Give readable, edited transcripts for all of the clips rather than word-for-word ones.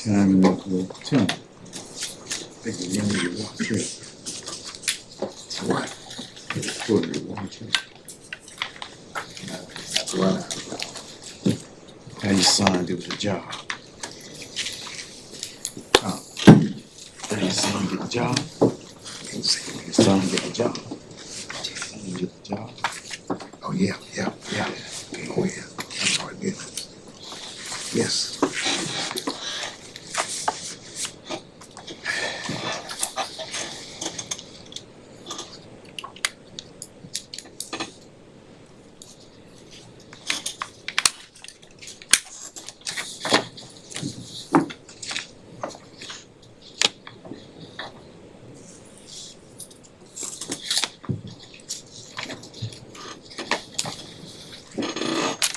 Time equal 10. I think we only get one trip. What? Quarterly one trip. That's what. How your son do the job? How your son get the job? Your son get the job. Son get the job. Oh, yeah. Oh, yeah. That's all right, yeah. Yes.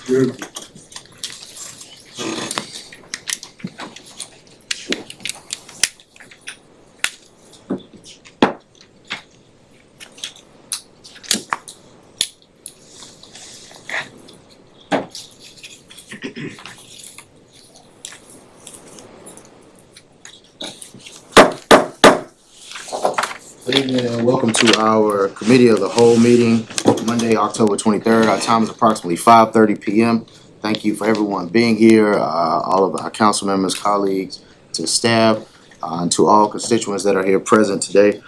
Good. Good evening and welcome to our Committee of the Whole meeting, Monday, October 23rd. Our time is approximately 5:30 p.m. Thank you for everyone being here, all of our council members, colleagues, to staff, and to all constituents that are here present today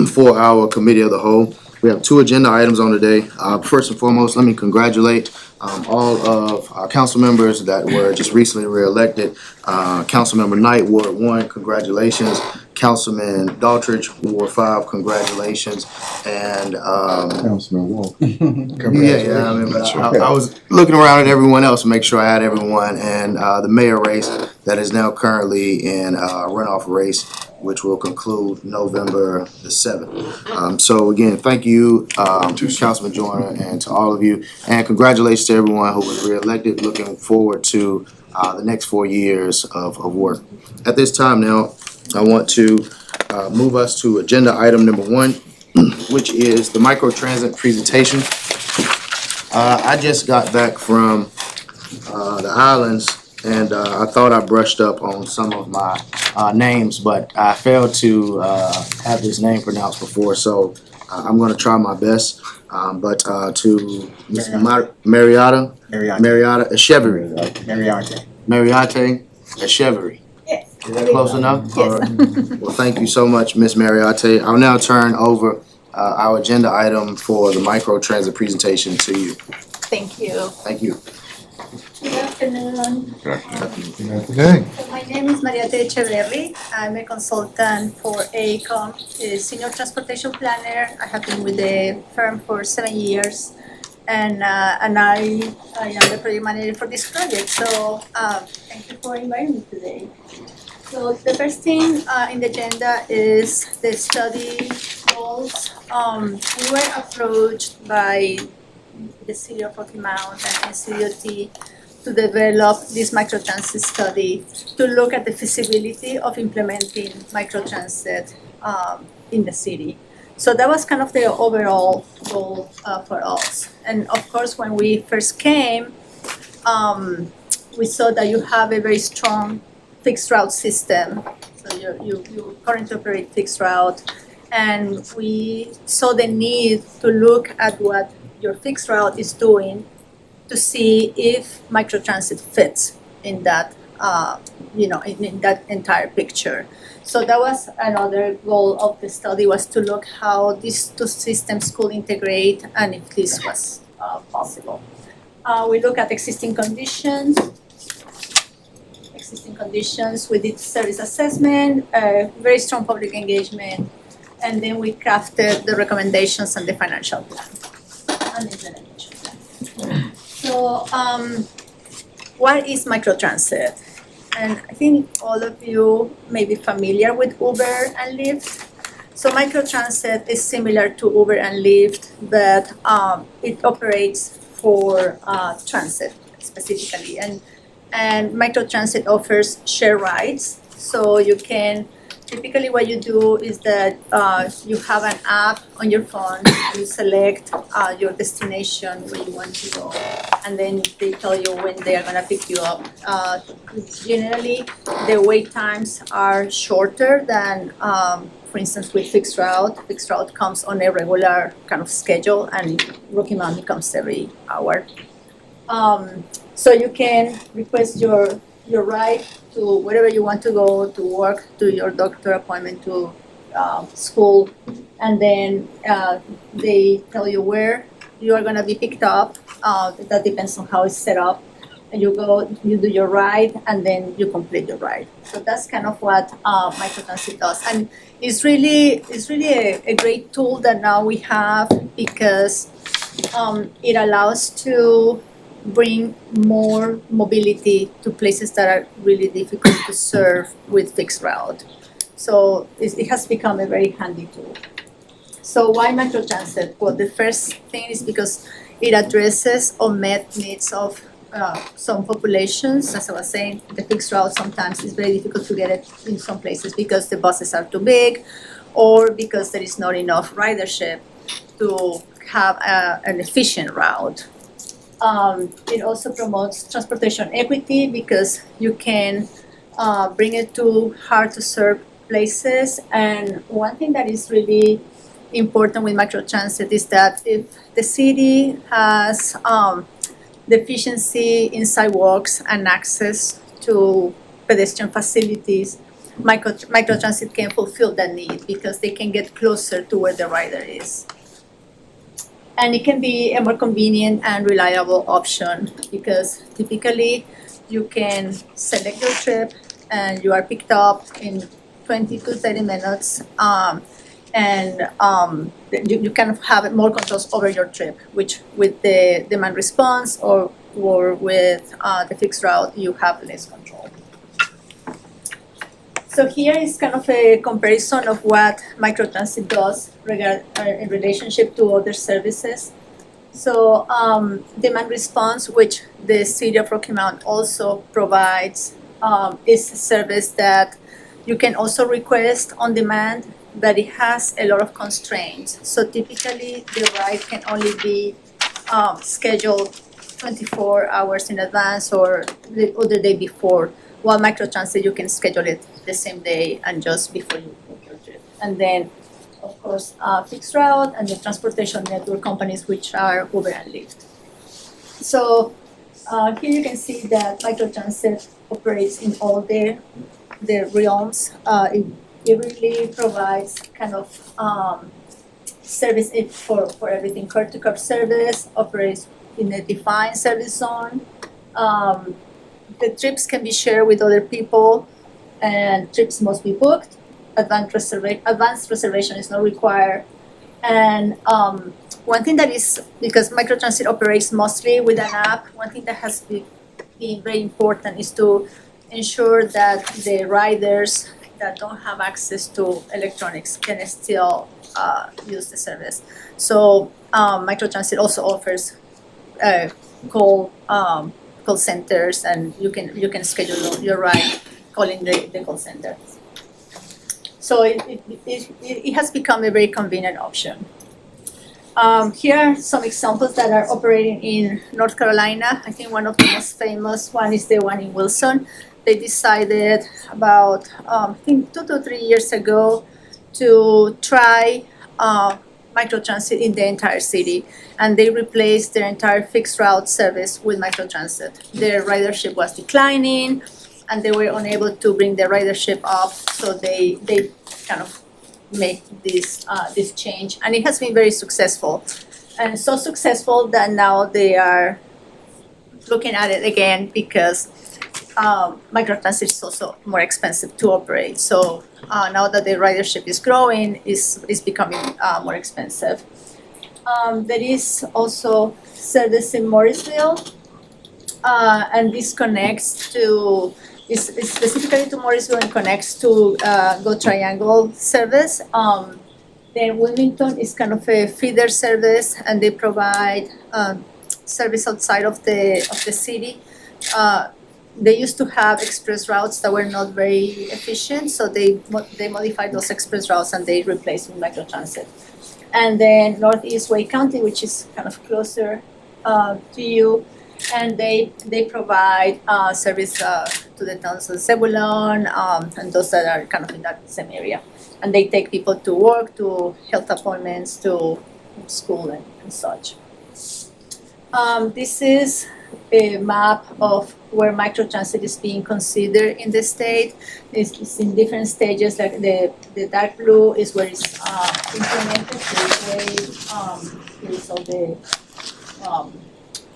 for our Committee of the Whole. We have two agenda items on today. First and foremost, let me congratulate all of our council members that were just recently reelected. Councilmember Knight, Ward 1, congratulations. Councilman Daltrich, Ward 5, congratulations. And Councilman Walker. yeah, I mean, but I was looking around at everyone else to make sure I had everyone, and the mayor race that is now currently in runoff race, which will conclude November the 7th. So again, thank you to Councilman Joyner and to all of you, and congratulations to everyone who was reelected. Looking forward to the next 4 years of work. At this time now, I want to move us to agenda item number 1, which is the microtransit presentation. I just got back from the islands, and I thought I brushed up on some of my names, but I failed to have this name pronounced before, so I'm going to try my best. But to Ms. Mariata Echeverry. Mariate Echeverry. Is that close enough? Yes. Well, thank you so much, Ms. Mariate. I'll now turn over our agenda item for the microtransit presentation to you. Thank you. Thank you. Good afternoon. Okay. So my name is Mariate Echeverry. I'm a consultant for AECOM, a senior transportation planner. I have been with the firm for 7 years, and I am the project manager for this project. So thank you for inviting me today. So the first thing in the agenda is the study goals. We were approached by the city of Rocky Mount and NCDOT to develop this microtransit study to look at the feasibility of implementing microtransit in the city. So that was kind of the overall goal for us. And of course, when we first came, we saw that you have a very strong fixed route system. So you currently operate fixed route. And we saw the need to look at what your fixed route is doing to see if microtransit fits in that, in that entire picture. So that was another goal of the study, was to look how these two systems could integrate and if this was possible. We look at existing conditions. We did service assessment, very strong public engagement, and then we crafted the recommendations and the financial plan and implementation plan. So, what is microtransit? And I think all of you may be familiar with Uber and Lyft. So microtransit is similar to Uber and Lyft, but it operates for transit specifically. And microtransit offers share rides, so you can typically what you do is that you have an app on your phone, you select your destination where you want to go, and then they tell you when they are gonna pick you up. Generally, the wait times are shorter than, for instance, with Fixed Route. Fixed Route comes on a regular kind of schedule, and Rocky Mountain comes every hour. So you can request your ride to wherever you want to go, to work, to your doctor appointment, to school, and then they tell you where you are gonna be picked up. That depends on how it's set up. And you go, you do your ride, and then you complete your ride. So that's kind of what microtransit does, and it's really a great tool that now we have, because it allows to bring more mobility to places that are really difficult to serve with Fixed Route. So it has become a very handy tool. So why microtransit? Well, the first thing is because it addresses unmet needs of some populations. As I was saying, the Fixed Route sometimes is very difficult to get it in some places because the buses are too big, or because there is not enough ridership to have an efficient route. It also promotes transportation equity, because you can bring it to hard to serve places. And one thing that is really important with microtransit is that if the city has deficiency in sidewalks and access to pedestrian facilities, microtransit can fulfill that need, because they can get closer to where the rider is. And it can be a more convenient and reliable option, because typically you can select your trip and you are picked up in 20 to 30 minutes. And you kind of have more controls over your trip, which with the demand response or with the Fixed Route, you have less control. So here is kind of a comparison of what microtransit does in relationship to other services. So demand response, which the city of Rocky Mount also provides, is a service that you can also request on demand, but it has a lot of constraints. So typically the ride can only be scheduled 24 hours in advance or the other day before. While microtransit, you can schedule it the same day and just before you book your trip. And then, of course, Fixed Route and the transportation network companies, which are Uber and Lyft. So here you can see that microtransit operates in all the realms. It really provides kind of service for everything. Curb-to-curb service, operates in a defined service zone. The trips can be shared with other people, and trips must be booked. Advanced reservation is not required. And one thing that is, because microtransit operates mostly with an app, one thing that has been very important is to ensure that the riders that don't have access to electronics can still use the service. So microtransit also offers call centers, and you can schedule your ride calling the call center. So it has become a very convenient option. Here are some examples that are operating in North Carolina. I think one of the most famous one is the one in Wilson. They decided about I think 2 to 3 years ago to try microtransit in the entire city, and they replaced their entire Fixed Route service with microtransit. Their ridership was declining, and they were unable to bring their ridership up, so they kind of make this change, and it has been very successful, and so successful that now they are looking at it again, because microtransit is also more expensive to operate. So now that the ridership is growing, is becoming more expensive. There is also service in Morrisville, and this connects to, is specifically to Morrisville and connects to Go Triangle service. Then Wilmington is kind of a feeder service, and they provide service outside of the city. they used to have express routes that were not very efficient, so they modified those express routes and they replaced with microtransit. And then Northeast Wake County, which is kind of closer to you, and they provide service to the towns of Zebulon and those that are kind of in that same area. And they take people to work, to health appointments, to school and such. This is a map of where microtransit is being considered in the state. It's in different stages. Like the dark blue is where it's implemented. Here is all the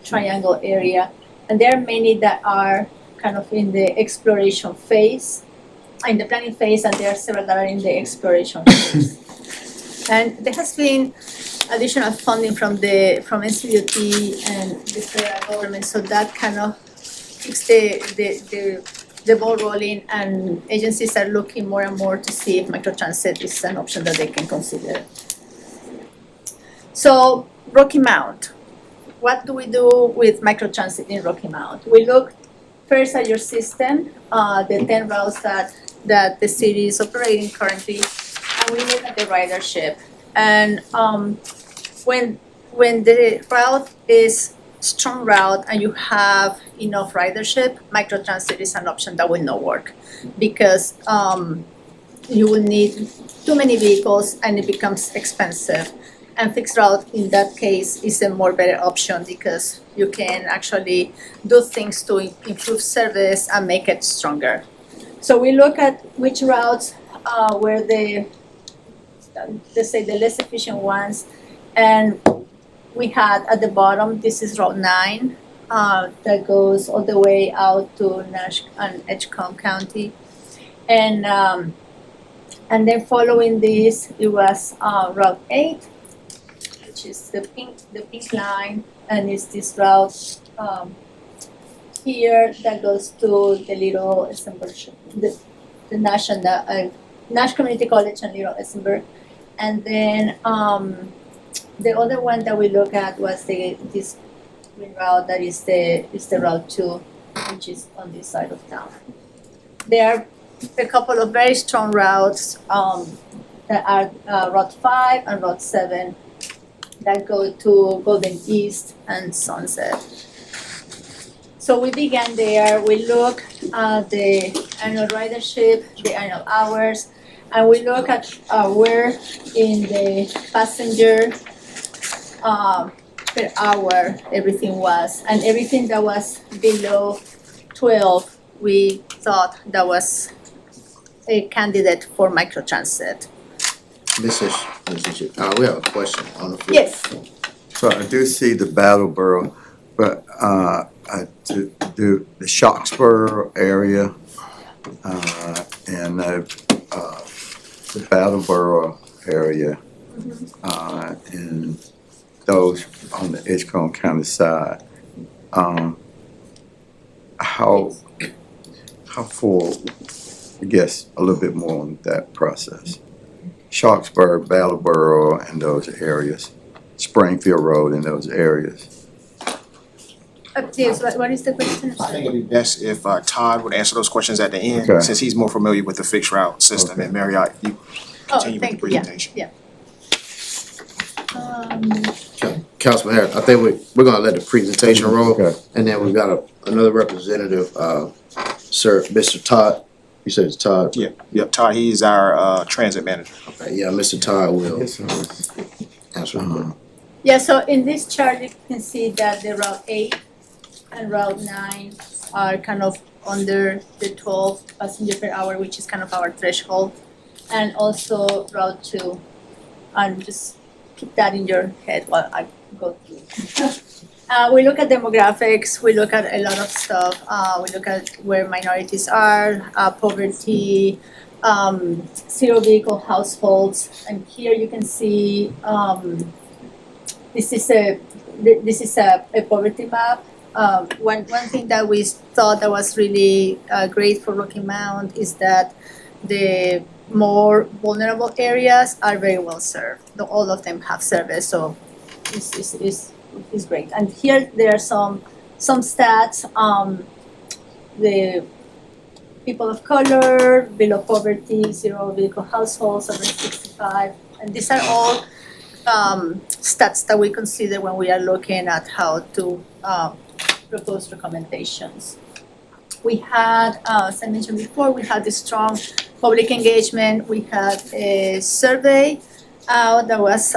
triangle area, and there are many that are kind of in the exploration phase, in the planning phase, and there are several that are in the exploration phase. And there has been additional funding from NCDOT and the federal government, so that kind of keeps the ball rolling, and agencies are looking more and more to see if microtransit is an option that they can consider. So Rocky Mount, what do we do with microtransit in Rocky Mount? We look first at your system, the 10 routes that the city is operating currently, and we look at the ridership. And when the route is strong route and you have enough ridership, microtransit is an option that will not work, because you will need too many vehicles and it becomes expensive. And fixed route in that case is a more better option, because you can actually do things to improve service and make it stronger. So we look at which routes were let's say the less efficient ones, and we had at the bottom, this is Route 9 that goes all the way out to Nash and Edgecombe County, and then following this it was Route 8, which is the pink line, and it's this route here that goes to the Little Essenberg, the Nash Community College and Little Essenberg. And then the other one that we look at was this green route that is the Route 2, which is on this side of town. There are a couple of very strong routes that are Route 5 and Route 7 that go to Golden East and Sunset. So we began there. We look at the annual ridership, the annual hours, and we look at where in the passenger per hour everything was. And everything that was below 12, we thought that was a candidate for microtransit. We have a question on the floor. Yes. So I do see the Battleboro, but the Shoxboro area and the Battleboro area and those on the Edgecombe County side, how far, I guess, a little bit more on that process. Sharpsburg, Battleboro, and those areas, Springfield Road and those areas. Yes, what is the question? I think it'd be best if Todd would answer those questions at the end, Okay. since he's more familiar with the fixed route system. Okay. And Marriott, you continue with the Thank you, yeah, presentation. yeah. Councilman Harris, I think we're gonna let the presentation roll, Okay. and then we've got another representative, Sir, Mr. Todd. You said it's Todd? Yep, Todd, he's our transit manager. Okay, yeah, Mr. Todd will Yes, sir. answer the question. Yeah, so in this chart, you can see that the Route 8 and Route 9 are kind of under the 12 passenger per hour, which is kind of our threshold. And also Route 2, and just keep that in your head while I go through. We look at demographics, we look at a lot of stuff. We look at where minorities are, poverty, zero vehicle households. And here you can see this is a poverty map. One thing that we thought that was really great for Rocky Mount is that the more vulnerable areas are very well served. All of them have service, so it's great. And here there are some stats. the people of color, below poverty, zero vehicle households, over 65. And these are all stats that we consider when we are looking at how to propose recommendations. We had, as I mentioned before, we had a strong public engagement. We had a survey that was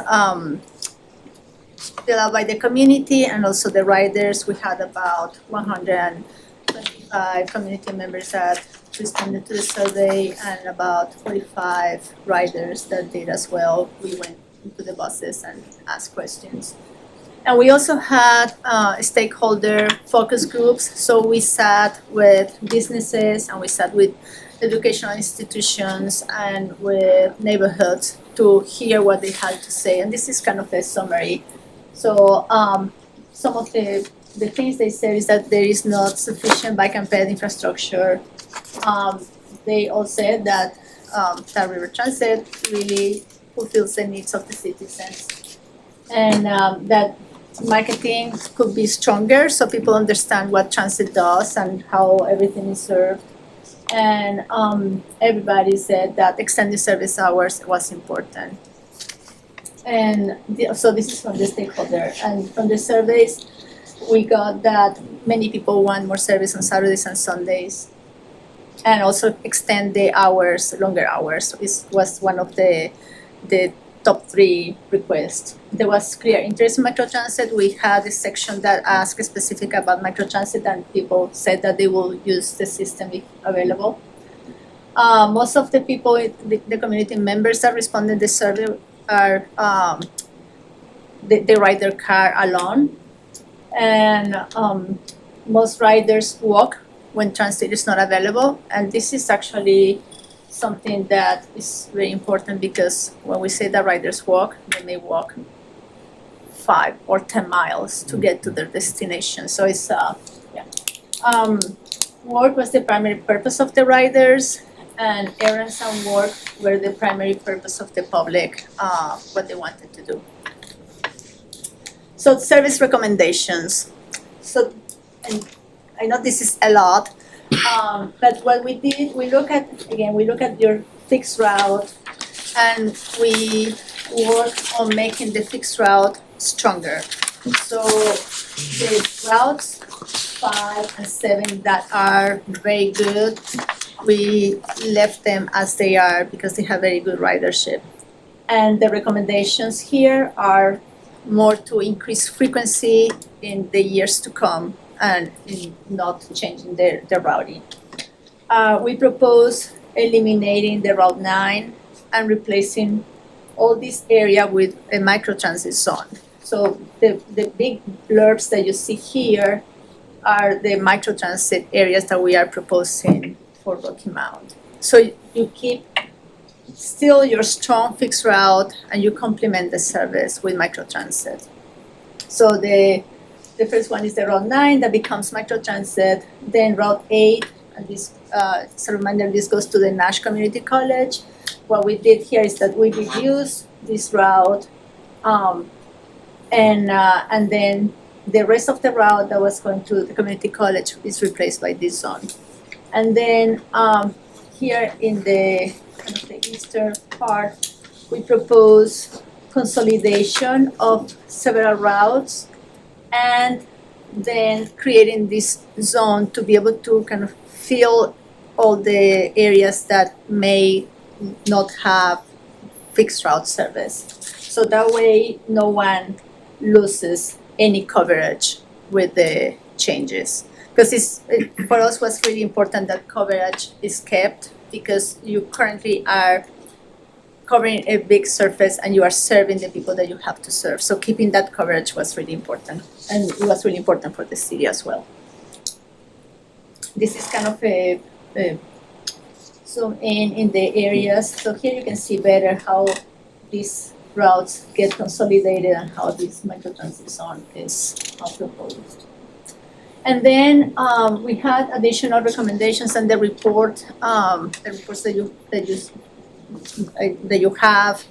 filled out by the community and also the riders. We had about 125 community members that responded to the survey and about 45 riders that did as well. We went into the buses and asked questions. And we also had stakeholder focus groups. So we sat with businesses and we sat with educational institutions and with neighborhoods to hear what they had to say. And this is kind of a summary. So some of the things they said is that there is not sufficient bike and ped infrastructure. They all said that Tar River Transit really fulfills the needs of the citizens. And that marketing could be stronger so people understand what transit does and how everything is served. And everybody said that extended service hours was important. And so this is from the stakeholder. And from the surveys, we got that many people want more service on Saturdays and Sundays. And also extend the hours, longer hours was one of the top 3 requests. There was clear interest in microtransit. We had a section that asked specific about microtransit and people said that they will use the system if available. Most of the people, the community members that responded to the survey are, they ride their car alone. And most riders walk when transit is not available. And this is actually something that is very important because when we say that riders walk, they may walk 5 or 10 miles to get to their destination. So it's, work was the primary purpose of the riders, and errands and work were the primary purpose of the public, what they wanted to do. So service recommendations. So, and I know this is a lot, but what we did, we look at your fixed route, and we work on making the fixed route stronger. So the routes 5 and 7 that are very good, we left them as they are because they have very good ridership. And the recommendations here are more to increase frequency in the years to come and in not changing the routing. We propose eliminating the Route 9 and replacing all this area with a microtransit zone. So the big blurbs that you see here are the microtransit areas that we are proposing for Rocky Mount. So you keep still your strong fixed route and you complement the service with microtransit. So the first one is the Route 9 that becomes microtransit, then Route 8, and this, as a reminder, this goes to the Nash Community College. What we did here is that we reduced this route, and then the rest of the route that was going to the community college is replaced by this zone. And then here in the kind of the eastern part, we propose consolidation of several routes and then creating this zone to be able to kind of fill all the areas that may not have fixed route service. So that way no one loses any coverage with the changes. Because for us was really important that coverage is kept because you currently are covering a big surface and you are serving the people that you have to serve. So keeping that coverage was really important, and it was really important for the city as well. This is kind of a zoom in the areas. So here you can see better how these routes get consolidated and how this microtransit zone is proposed. And then we had additional recommendations and the reports that you have.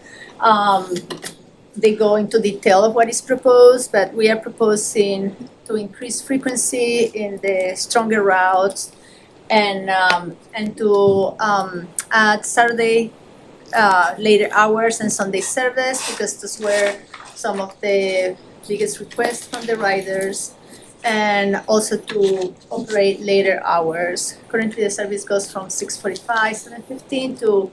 They go into detail of what is proposed, but we are proposing to increase frequency in the stronger routes and to add Saturday later hours and Sunday service, because those were some of the biggest requests from the riders, and also to operate later hours. Currently, the service goes from 6:45, 7:15 to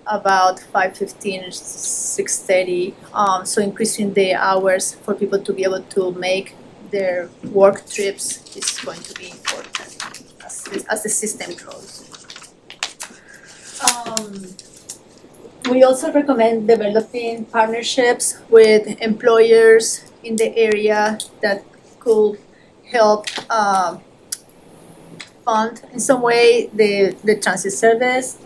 about 5:15 or 6:30. So increasing the hours for people to be able to make their work trips is going to be important as the system grows. We also recommend developing partnerships with employers in the area that could help fund in some way the transit service,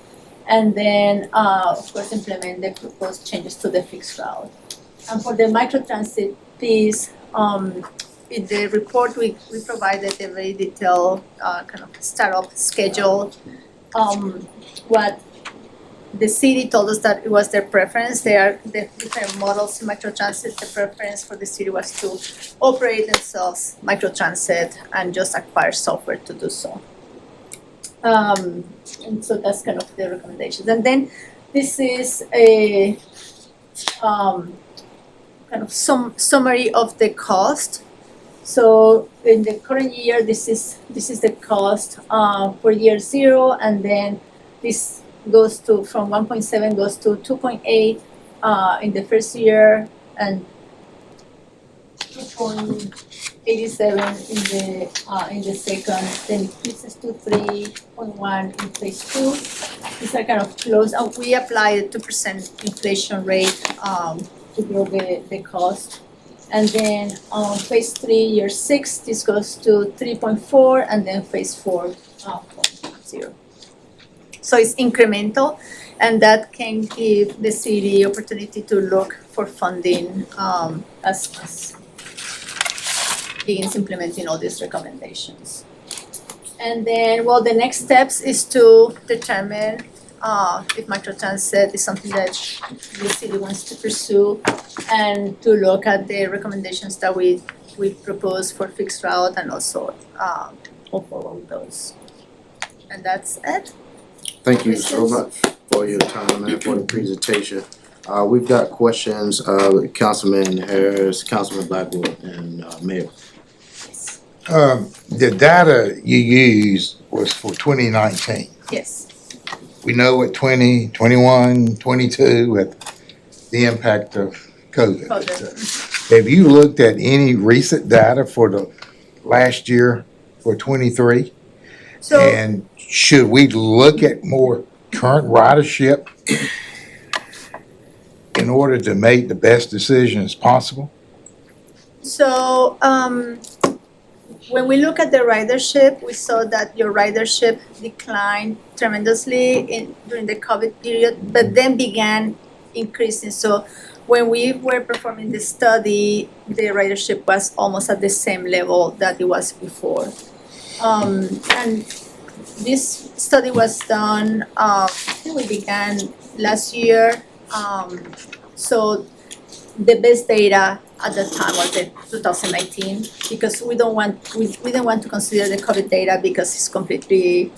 and then of course implement the proposed changes to the fixed route. And for the microtransit piece, in the report we provided a very detailed kind of startup schedule. What the city told us that it was their preference. There are the different models in microtransit. The preference for the city was to operate themselves microtransit and just acquire software to do so. And so that's kind of the recommendations. And then this is a kind of summary of the cost. So in the current year, this is the cost for year 0, and then this goes to from 1.7 goes to 2.8 in the first year, and 2.87 in the second, then it increases to 3.1 in phase 2. These are kind of close. We apply a 2% inflation rate to grow the cost. And then on phase 3, year 6, this goes to 3.4, and then phase 4, 0. So it's incremental, and that can give the city opportunity to look for funding as begins implementing all these recommendations. And then, well, the next steps is to determine if microtransit is something that the city wants to pursue, and to look at the recommendations that we propose for fixed route, and also move forward with those. And that's it. Thank you so much for your time and for the presentation. We've got questions, Councilman Harris, Councilman Blackwood, and Mayor. The data you used was for 2019. Yes. We know what 20, 21, 22 with the impact of COVID. Have you looked at any recent data for the last year for 23? So, And should we look at more current ridership in order to make the best decisions possible? So, when we look at the ridership, we saw that your ridership declined tremendously during the COVID period, but then began increasing. So when we were performing the study, the ridership was almost at the same level that it was before. And this study was done, I think we began last year. So the best data at that time was the 2019, because we didn't want to consider the COVID data because it's completely,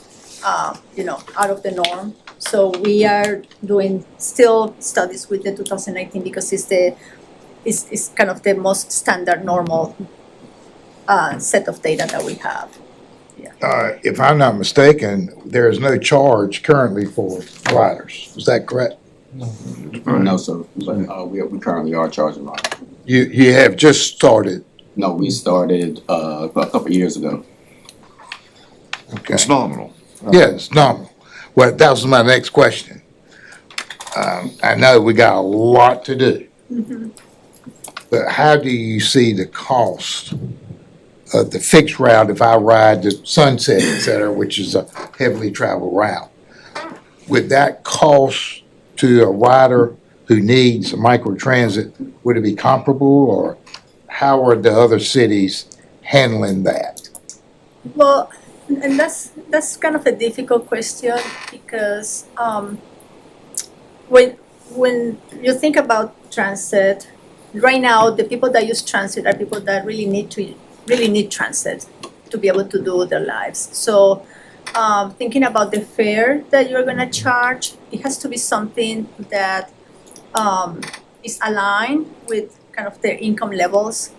out of the norm. So we are doing still studies with the 2019 because it's kind of the most standard normal set of data that we have. If I'm not mistaken, there is no charge currently for riders. Is that correct? No, sir, but we currently are charging riders. You have just started. No, we started a couple of years ago. Okay. It's nominal. Yes, nominal. Well, that was my next question. I know we got a lot to do. But how do you see the cost of the fixed route if I ride the Sunset, et cetera, which is a heavily traveled route? Would that cost to a rider who needs a microtransit, would it be comparable, or how are the other cities handling that? Well, and that's kind of a difficult question, because when you think about transit, right now the people that use transit are people that really need transit to be able to do their lives. So thinking about the fare that you're gonna charge, it has to be something that is aligned with kind of their income levels.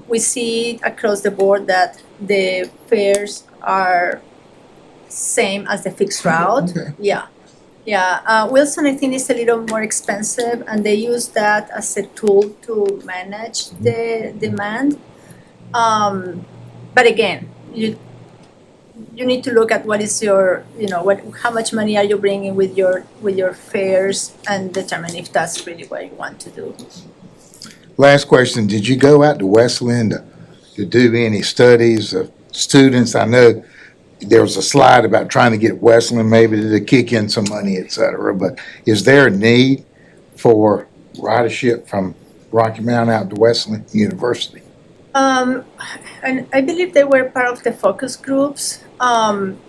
We see across the board that the fares are same as the fixed route. Okay. Yeah. Wilson, I think, is a little more expensive, and they use that as a tool to manage the demand. But again, you need to look at what is your, how much money are you bringing with your fares, and determine if that's really what you want to do. Last question, did you go out to Westland to do any studies of students? I know there was a slide about trying to get Westland maybe to kick in some money, et cetera, but is there a need for ridership from Rocky Mount out to Westland University? And I believe they were part of the focus groups.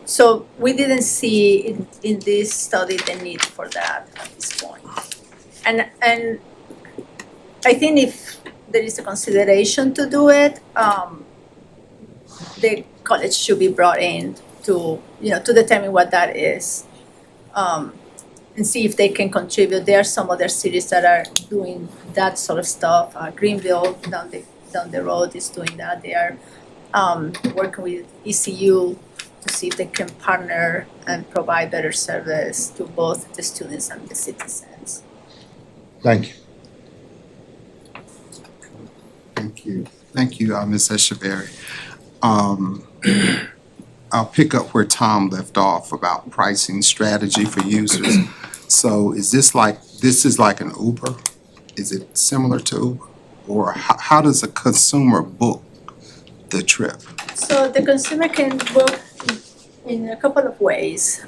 So we didn't see in this study the need for that at this point. And I think if there is a consideration to do it, the college should be brought in to determine what that is, and see if they can contribute. There are some other cities that are doing that sort of stuff. Greenville down the road is doing that. They are working with ECU to see if they can partner and provide better service to both the students and the citizens. Thank you. Thank you, Ms. Echeverry. I'll pick up where Tom left off about pricing strategy for users. So this is like an Uber? Is it similar to Uber? Or how does a consumer book the trip? So the consumer can book in a couple of ways.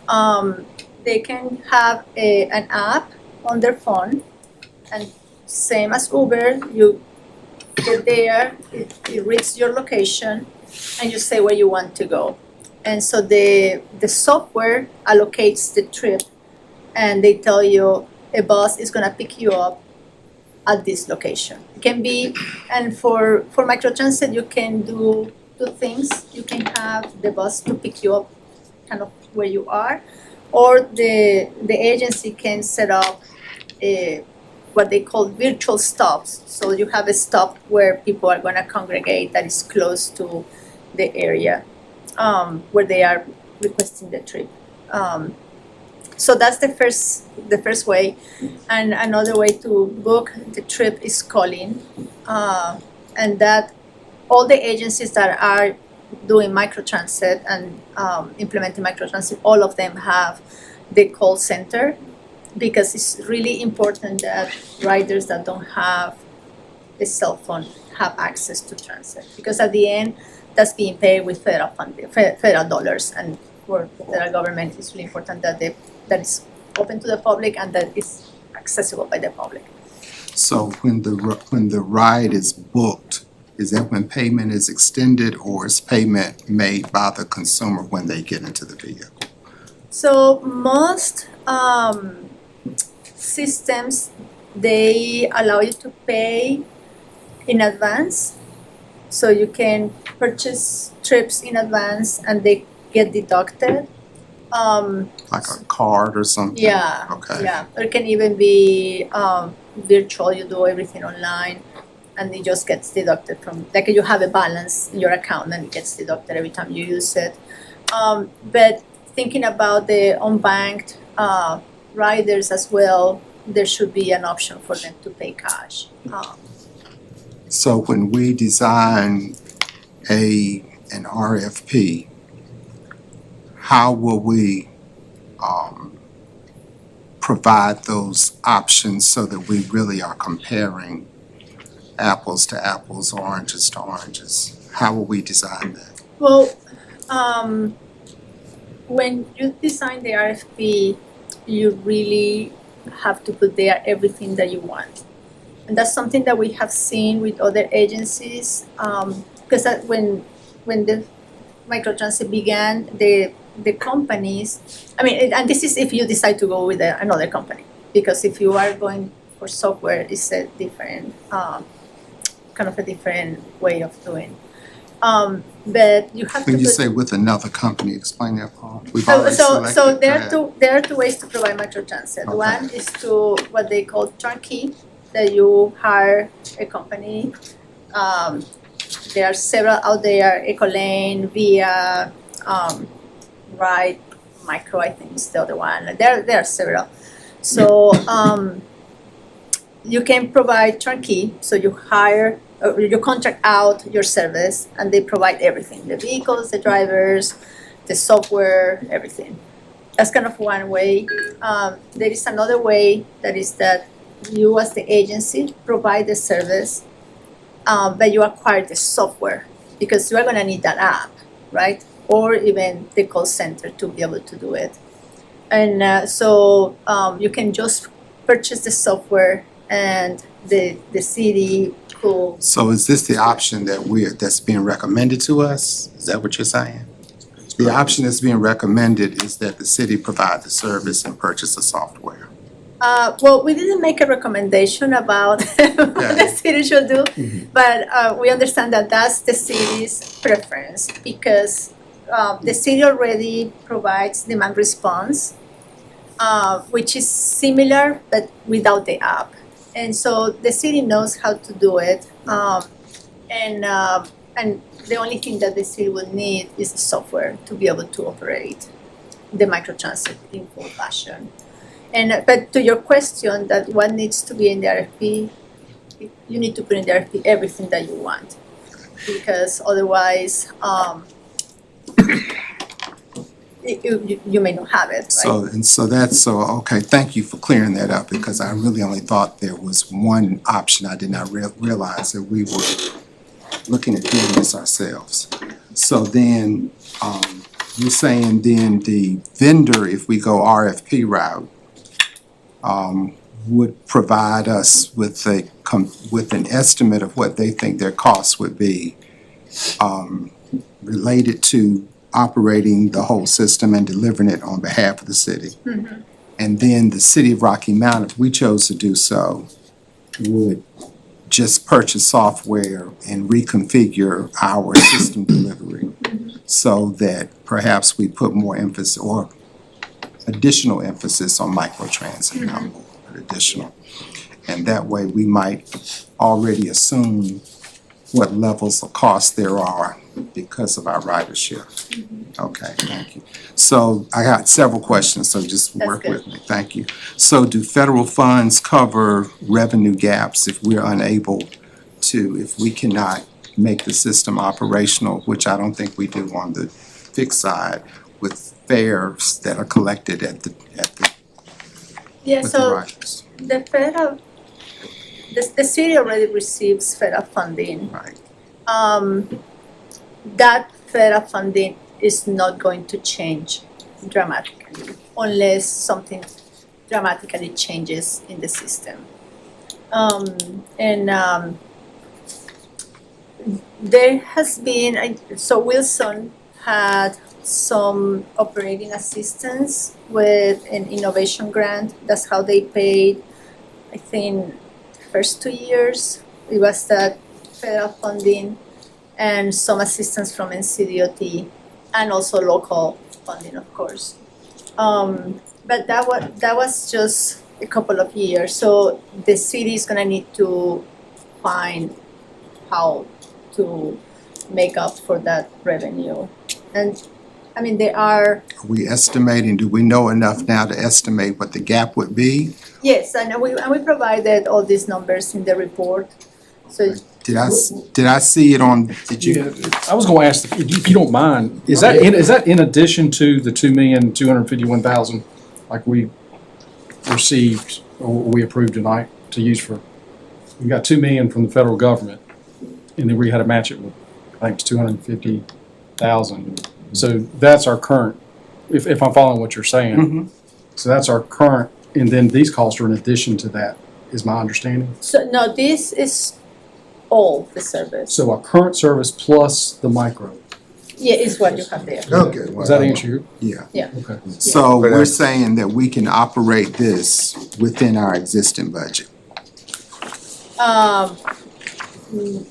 They can have an app on their phone, and same as Uber, you get there, it reads your location, and you say where you want to go. And so the software allocates the trip, and they tell you a bus is gonna pick you up at this location. It can be, and for microtransit, you can do two things. You can have the bus to pick you up kind of where you are, or the agency can set up what they call virtual stops. So you have a stop where people are gonna congregate that is close to the area where they are requesting the trip. So that's the first way. And another way to book the trip is calling. And that all the agencies that are doing microtransit and implementing microtransit, all of them have the call center, because it's really important that riders that don't have a cell phone have access to transit. Because at the end, that's being paid with federal funding, federal dollars, and for the federal government, it's really important that is open to the public and that is accessible by the public. So when the ride is booked, is that when payment is extended, or is payment made by the consumer when they get into the vehicle? So most systems, they allow you to pay in advance. So you can purchase trips in advance and they get deducted. Like a card or something? Yeah. Okay. Yeah, or it can even be virtual. You do everything online, and it just gets deducted from. Like you have a balance in your account, and it gets deducted every time you use it. But thinking about the unbanked riders as well, there should be an option for them to pay cash. So when we design an RFP, how will we provide those options so that we really are comparing apples to apples, oranges to oranges? How will we design that? Well, when you design the RFP, you really have to put there everything that you want. And that's something that we have seen with other agencies, because when the microtransit began, the companies, and this is if you decide to go with another company, because if you are going for software, it's a different, kind of a different way of doing. But you have to When you put- say with another company, explain that part. We've So, already so selected there are that. there are two ways to provide microtransit. Okay. One is to what they call turnkey, that you hire a company. There are several out there, Ecolane, Via, Ride, Micro, I think is the other one. There are several. So you can provide turnkey, so you hire, you contract out your service and they provide everything, the vehicles, the drivers, the software, everything. That's kind of one way. There is another way that is that you as the agency provide the service, but you acquire the software because you are gonna need that app, right? Or even the call center to be able to do it. And so you can just purchase the software and the city could. So is this the option that's being recommended to us? Is that what you're saying? The option that's being recommended is that the city provide the service and purchase the software. Well, we didn't make a recommendation about what the city should do, but we understand that that's the city's preference because the city already provides demand response, which is similar but without the app. And so the city knows how to do it, and the only thing that the city will need is the software to be able to operate the microtransit in full fashion. But to your question that what needs to be in the RFP, you need to put in the RFP everything that you want, because otherwise, you may not have it, right? Okay, thank you for clearing that up because I really only thought there was one option. I did not realize that we were looking at doing this ourselves. So then, you're saying then the vendor, if we go RFP route, would provide us with an estimate of what they think their costs would be, related to operating the whole system and delivering it on behalf of the city. Mm-hmm. And then the city of Rocky Mount, if we chose to do so, would just purchase software and reconfigure our system delivery so that perhaps we put more emphasis or additional emphasis on microtransit, not more, but additional. And that way we might already assume what levels of cost there are because of our ridership. Okay, thank you. So I got several questions, so just That's work good. with me, thank you. So do federal funds cover revenue gaps if we're unable to, if we cannot make the system operational, which I don't think we do on the fixed side, with fares that are collected at the Yeah, with the so riders, the federal, the city already receives federal funding. right? That federal funding is not going to change dramatically unless something dramatically changes in the system. There has been, so Wilson had some operating assistance with an innovation grant. That's how they paid, I think, first 2 years. It was that federal funding and some assistance from NCDOT and also local funding, of course. But that was just a couple of years. So the city is gonna need to find how to make up for that revenue. And I mean, they are, Are we estimating, do we know enough now to estimate what the gap would be? yes, and we provided all these numbers in the report. So Did I see it on, did you? Yeah, I was gonna ask, if you don't mind, is that in addition to the 2,251,000 like we received or we approved tonight to use for, we got 2 million from the federal government, and then we had to match it with, I think it's 250,000. So that's our current, if I'm following what you're saying. So that's our current, and then these costs are in addition to that, is my understanding. So no, this is all the service. So our current service plus the micro. Yeah, is what you have there. Okay. Does that answer you? Yeah. Okay. So we're saying that we can operate this within our existing budget. No.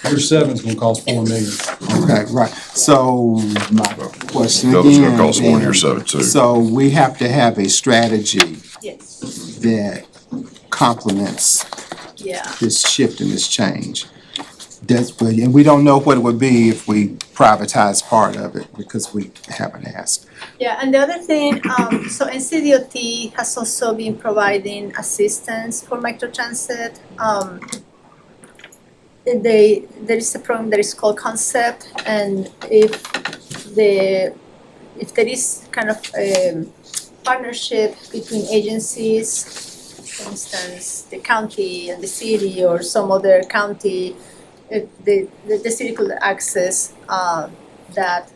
So your seven's gonna cost 4 million. Okay, right. So my question That was again. gonna cost more than your then, 7 too. So we have to have a strategy Yes, that complements yeah. this shift and this change. And we don't know what it would be if we privatize part of it because we haven't asked. Yeah, and the other thing, so NCDOT has also been providing assistance for microtransit. There is a program that is called Concept, and if there is kind of a partnership between agencies, for instance, the county and the city or some other county, the city could access that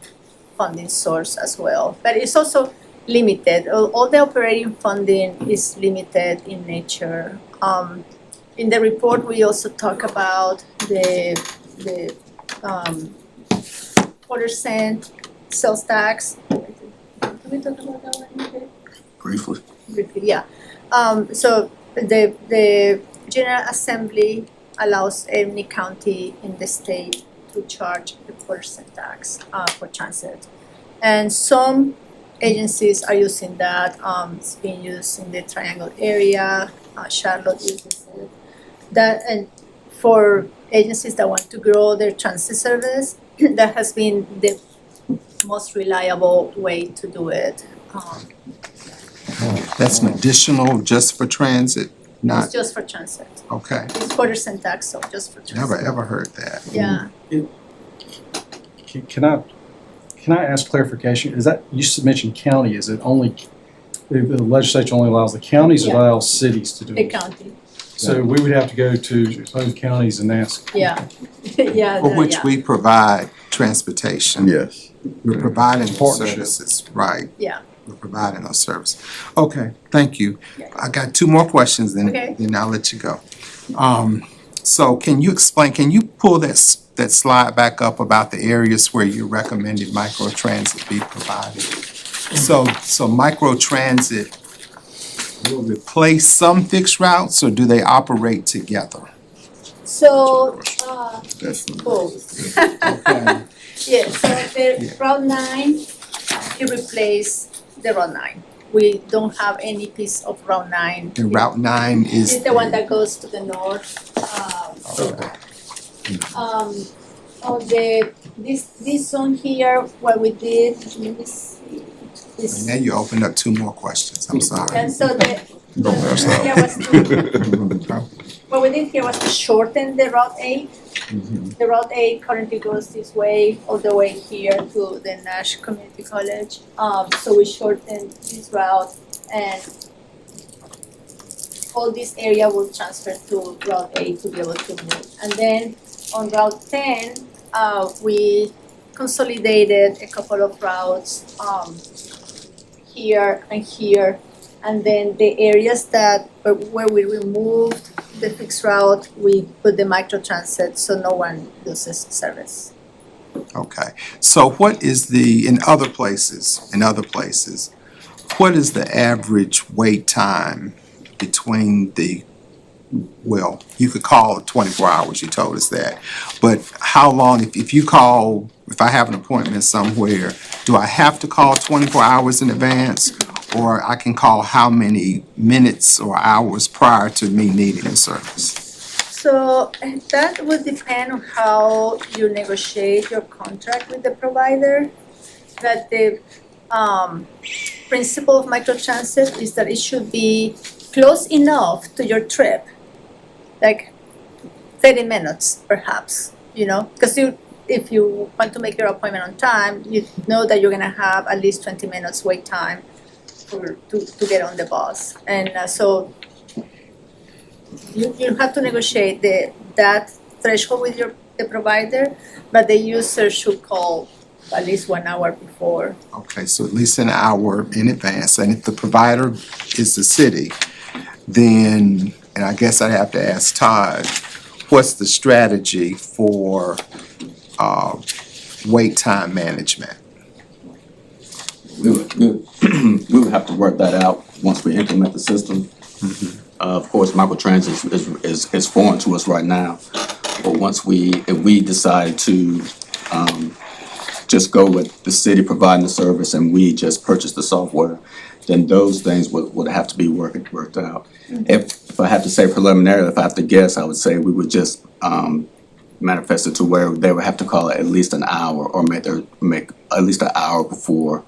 funding source as well. But it's also limited. All the operating funding is limited in nature. In the report, we also talk about the quarter-cent sales tax. Can we talk about that one a bit? Briefly. Briefly, yeah. So the General Assembly allows any county in the state to charge the quarter-cent tax for transit. And some agencies are using that. It's being used in the Triangle area. Charlotte uses it. That, and for agencies that want to grow their transit service, that has been the most reliable way to do it. That's an additional just for transit, It's not, just for transit. okay. It's quarter-cent tax, so just for transit. Never ever heard that. Yeah. Can I ask clarification? Is that, you mentioned county, is it only, the legislature only allows the counties or Yeah. allows cities to do The it? county, So we would have to go to those counties and ask. yeah. Yeah, For which yeah. we provide transportation. Yes. We're providing those Partnership. services, right? Yeah. We're providing those services. Okay, thank you. Yeah. I got two more questions, Okay. then I'll let you go. So can you explain, can you pull that slide back up about the areas where you recommended microtransit be provided? So microtransit will replace some fixed routes, or do they operate together? So, That's both. Okay. Yeah, so the Route 9, it replaced the Route 9. We don't have any piece of Route 9. And Route 9 is. It's the one that goes to the north. This zone here, what we did, let me see. This, Now you opened up two more questions, I'm sorry. and so Don't pass that. here was to, what we did here was to shorten the Route 8. The Route 8 currently goes this way, all the way here to the Nash Community College. So we shortened this route, and all this area will transfer to Route 8 to be able to move. And then on Route 10, we consolidated a couple of routes here and here. And then the areas that where we removed the fixed route, we put the microtransit so no one loses service. Okay, so what is in other places, what is the average wait time between well, you could call it 24 hours, you told us that, but how long, if I have an appointment somewhere, do I have to call 24 hours in advance? Or I can call how many minutes or hours prior to me needing the service? So that would depend on how you negotiate your contract with the provider. But the principle of microtransit is that it should be close enough to your trip, like 30 minutes perhaps, because if you want to make your appointment on time, you know that you're gonna have at least 20 minutes wait time to get on the bus. And so you have to negotiate that threshold with the provider, but the user should call at least 1 hour before. Okay, so at least an hour in advance, and if the provider is the city, then, and I guess I have to ask Todd, what's the strategy for wait time management? We would have to work that out once we implement the system. Of course, microtransit is foreign to us right now. But if we decide to, just go with the city providing the service and we just purchase the software, then those things would have to be worked out. If I have to say preliminarily, if I have to guess, I would say we would just, manifest it to where they would have to call it at least an hour or make at least an hour before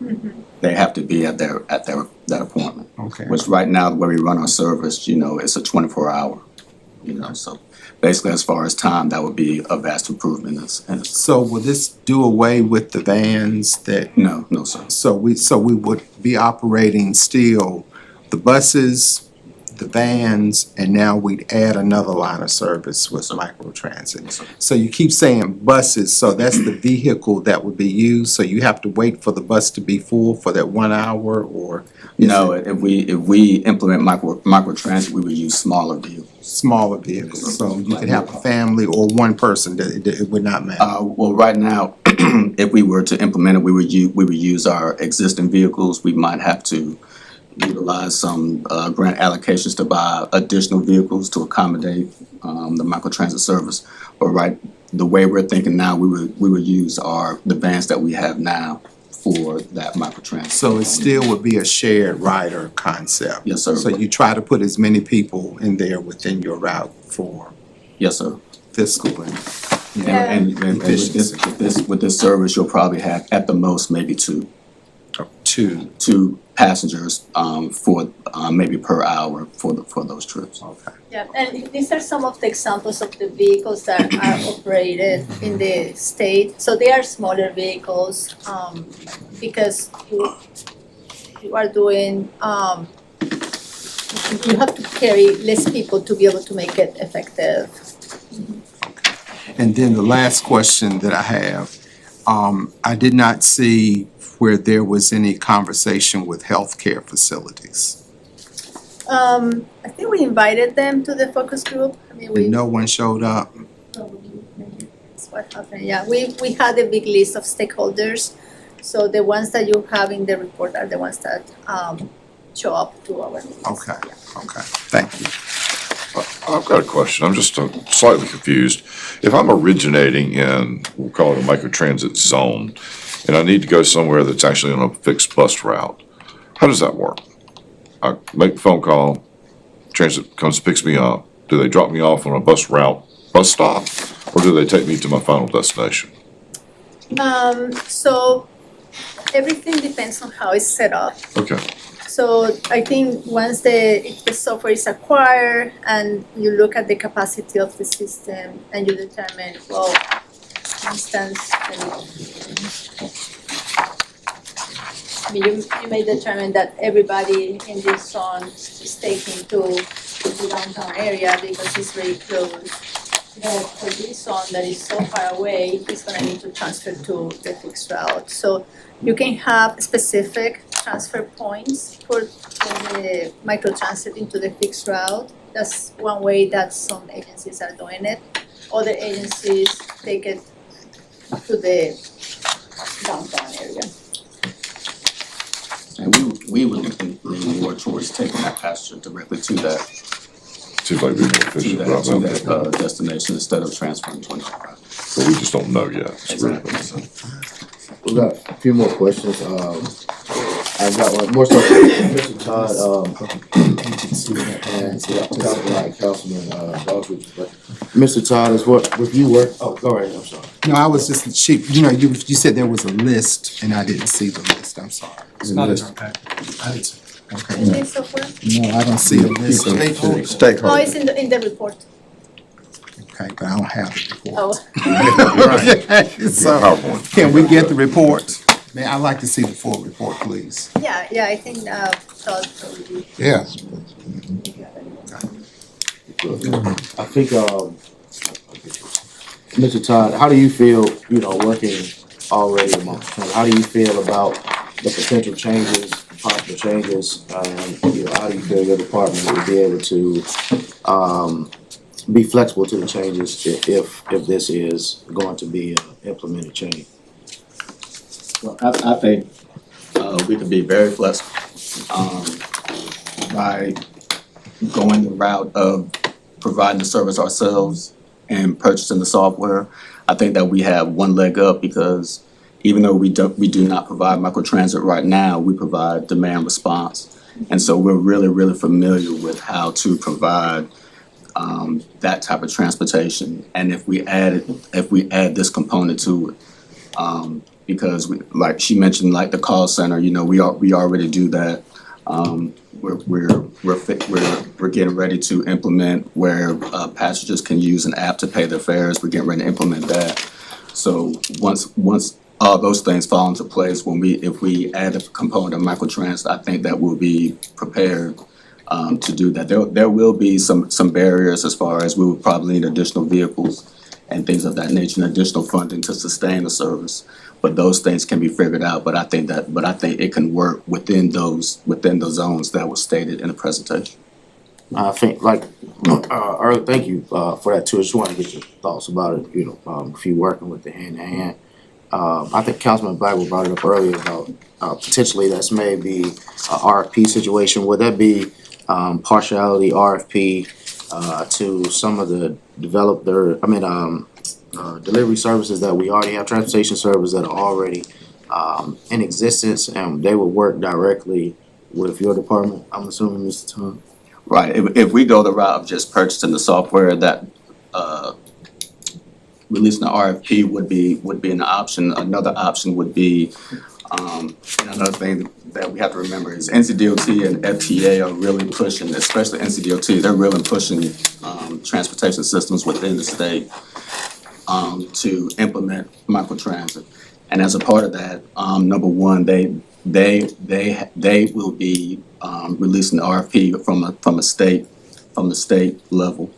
they have to be at that appointment. Okay. Which right now, the way we run our service, it's a 24-hour, so basically as far as time, that would be a vast improvement. So will this do away with the vans that, No, sir. so we would be operating still the buses, the vans, and now we'd add another line of service with microtransit. So you keep saying buses, so that's the vehicle that would be used, so you have to wait for the bus to be full for that 1 hour, or? is No, it if we implement microtransit, we would use smaller vehicles. Smaller vehicles, so you could have a family or one person, it would not matter. Well, right now, if we were to implement it, we would use our existing vehicles. We might have to utilize some grant allocations to buy additional vehicles to accommodate the microtransit service. But the way we're thinking now, we would use the vans that we have now for that microtransit. So it still would be a shared rider concept? Yes, sir. So you try to put as many people in there within your route for Yes, sir. fiscal and, Yeah. And with this service, you'll probably have at the most maybe two passengers for maybe per hour for those trips. Okay. Yeah, and these are some of the examples of the vehicles that are operated in the state. So they are smaller vehicles, because you are doing, you have to carry less people to be able to make it effective. And then the last question that I have, I did not see where there was any conversation with healthcare facilities. I think we invited them to the focus group. I mean, we. No one showed up. That's what happened, yeah. We had a big list of stakeholders. So the ones that you have in the report are the ones that show up to our meetings. Okay, okay, thank you. I've got a question. I'm just slightly confused. If I'm originating in, we'll call it a microtransit zone, and I need to go somewhere that's actually on a fixed bus route, how does that work? I make a phone call, transit comes and picks me up. Do they drop me off on a bus stop, or do they take me to my final destination? So everything depends on how it's set up. Okay. So I think if the software is acquired and you look at the capacity of the system and you determine, well, for instance, I mean, you may determine that everybody in this zone is taking to the downtown area because it's very close. But for this zone that is so far away, it's gonna need to transfer to the fixed route. So you can have specific transfer points for the microtransit into the fixed route. That's one way that some agencies are doing it. Other agencies take it to the downtown area. And we would lean more towards taking that passenger directly to that Seems like we'd be more efficient, but I'm okay. destination instead of transferring 25. But we just don't know yet. Exactly. We got a few more questions. I've got one more stuff. Mr. Todd, and Councilman Baldridge, but Mr. Todd is what, with you work, oh, go ahead, I'm sorry. No, I was just, you said there was a list and I didn't see the list, I'm sorry. It's not in our packet. I did see. Okay. Is this software? No, I don't see a list. Oh, Stakeholder. it's in the report. Okay, but I don't have the report. Oh. So, PowerPoint. can we get the report? Man, I'd like to see the full report, please. Yeah, I think Todd probably. Yeah. I think, Mr. Todd, how do you feel, working already amongst, how do you feel about the potential changes, possible changes, and, how do you feel your department will be able to, be flexible to the changes if this is going to be an implemented change? Well, I think we can be very flexible by going the route of providing the service ourselves and purchasing the software, I think that we have one leg up because even though we do not provide microtransit right now, we provide demand response. And so we're really, really familiar with how to provide that type of transportation. And if we add this component to it, because like she mentioned, like the call center, we already do that. We're getting ready to implement where passengers can use an app to pay their fares. We're getting ready to implement that. So once all those things fall into place, if we add a component of microtransit, I think that we'll be prepared to do that. There will be some barriers as far as we would probably need additional vehicles and things of that nature, and additional funding to sustain the service. But those things can be figured out. But I think it can work within those zones that were stated in the presentation. I think earlier, thank you for that too. I just want to get your thoughts about it. If you working with the hand in hand. I think Councilman Blackwell brought it up earlier about potentially that's maybe a RFP situation. Would that be partiality RFP to some of the delivery services that we already have, transportation services that are already in existence, and they would work directly with your department, I'm assuming, Mr. Tom? Right. If we go the route of just purchasing the software, that releasing the RFP would be an option. Another option would be, and another thing that we have to remember is NCDOT and FTA are really pushing, especially NCDOT, they're really pushing transportation systems within the state to implement microtransit. And as a part of that, number one, they will be releasing the RFP from the state level,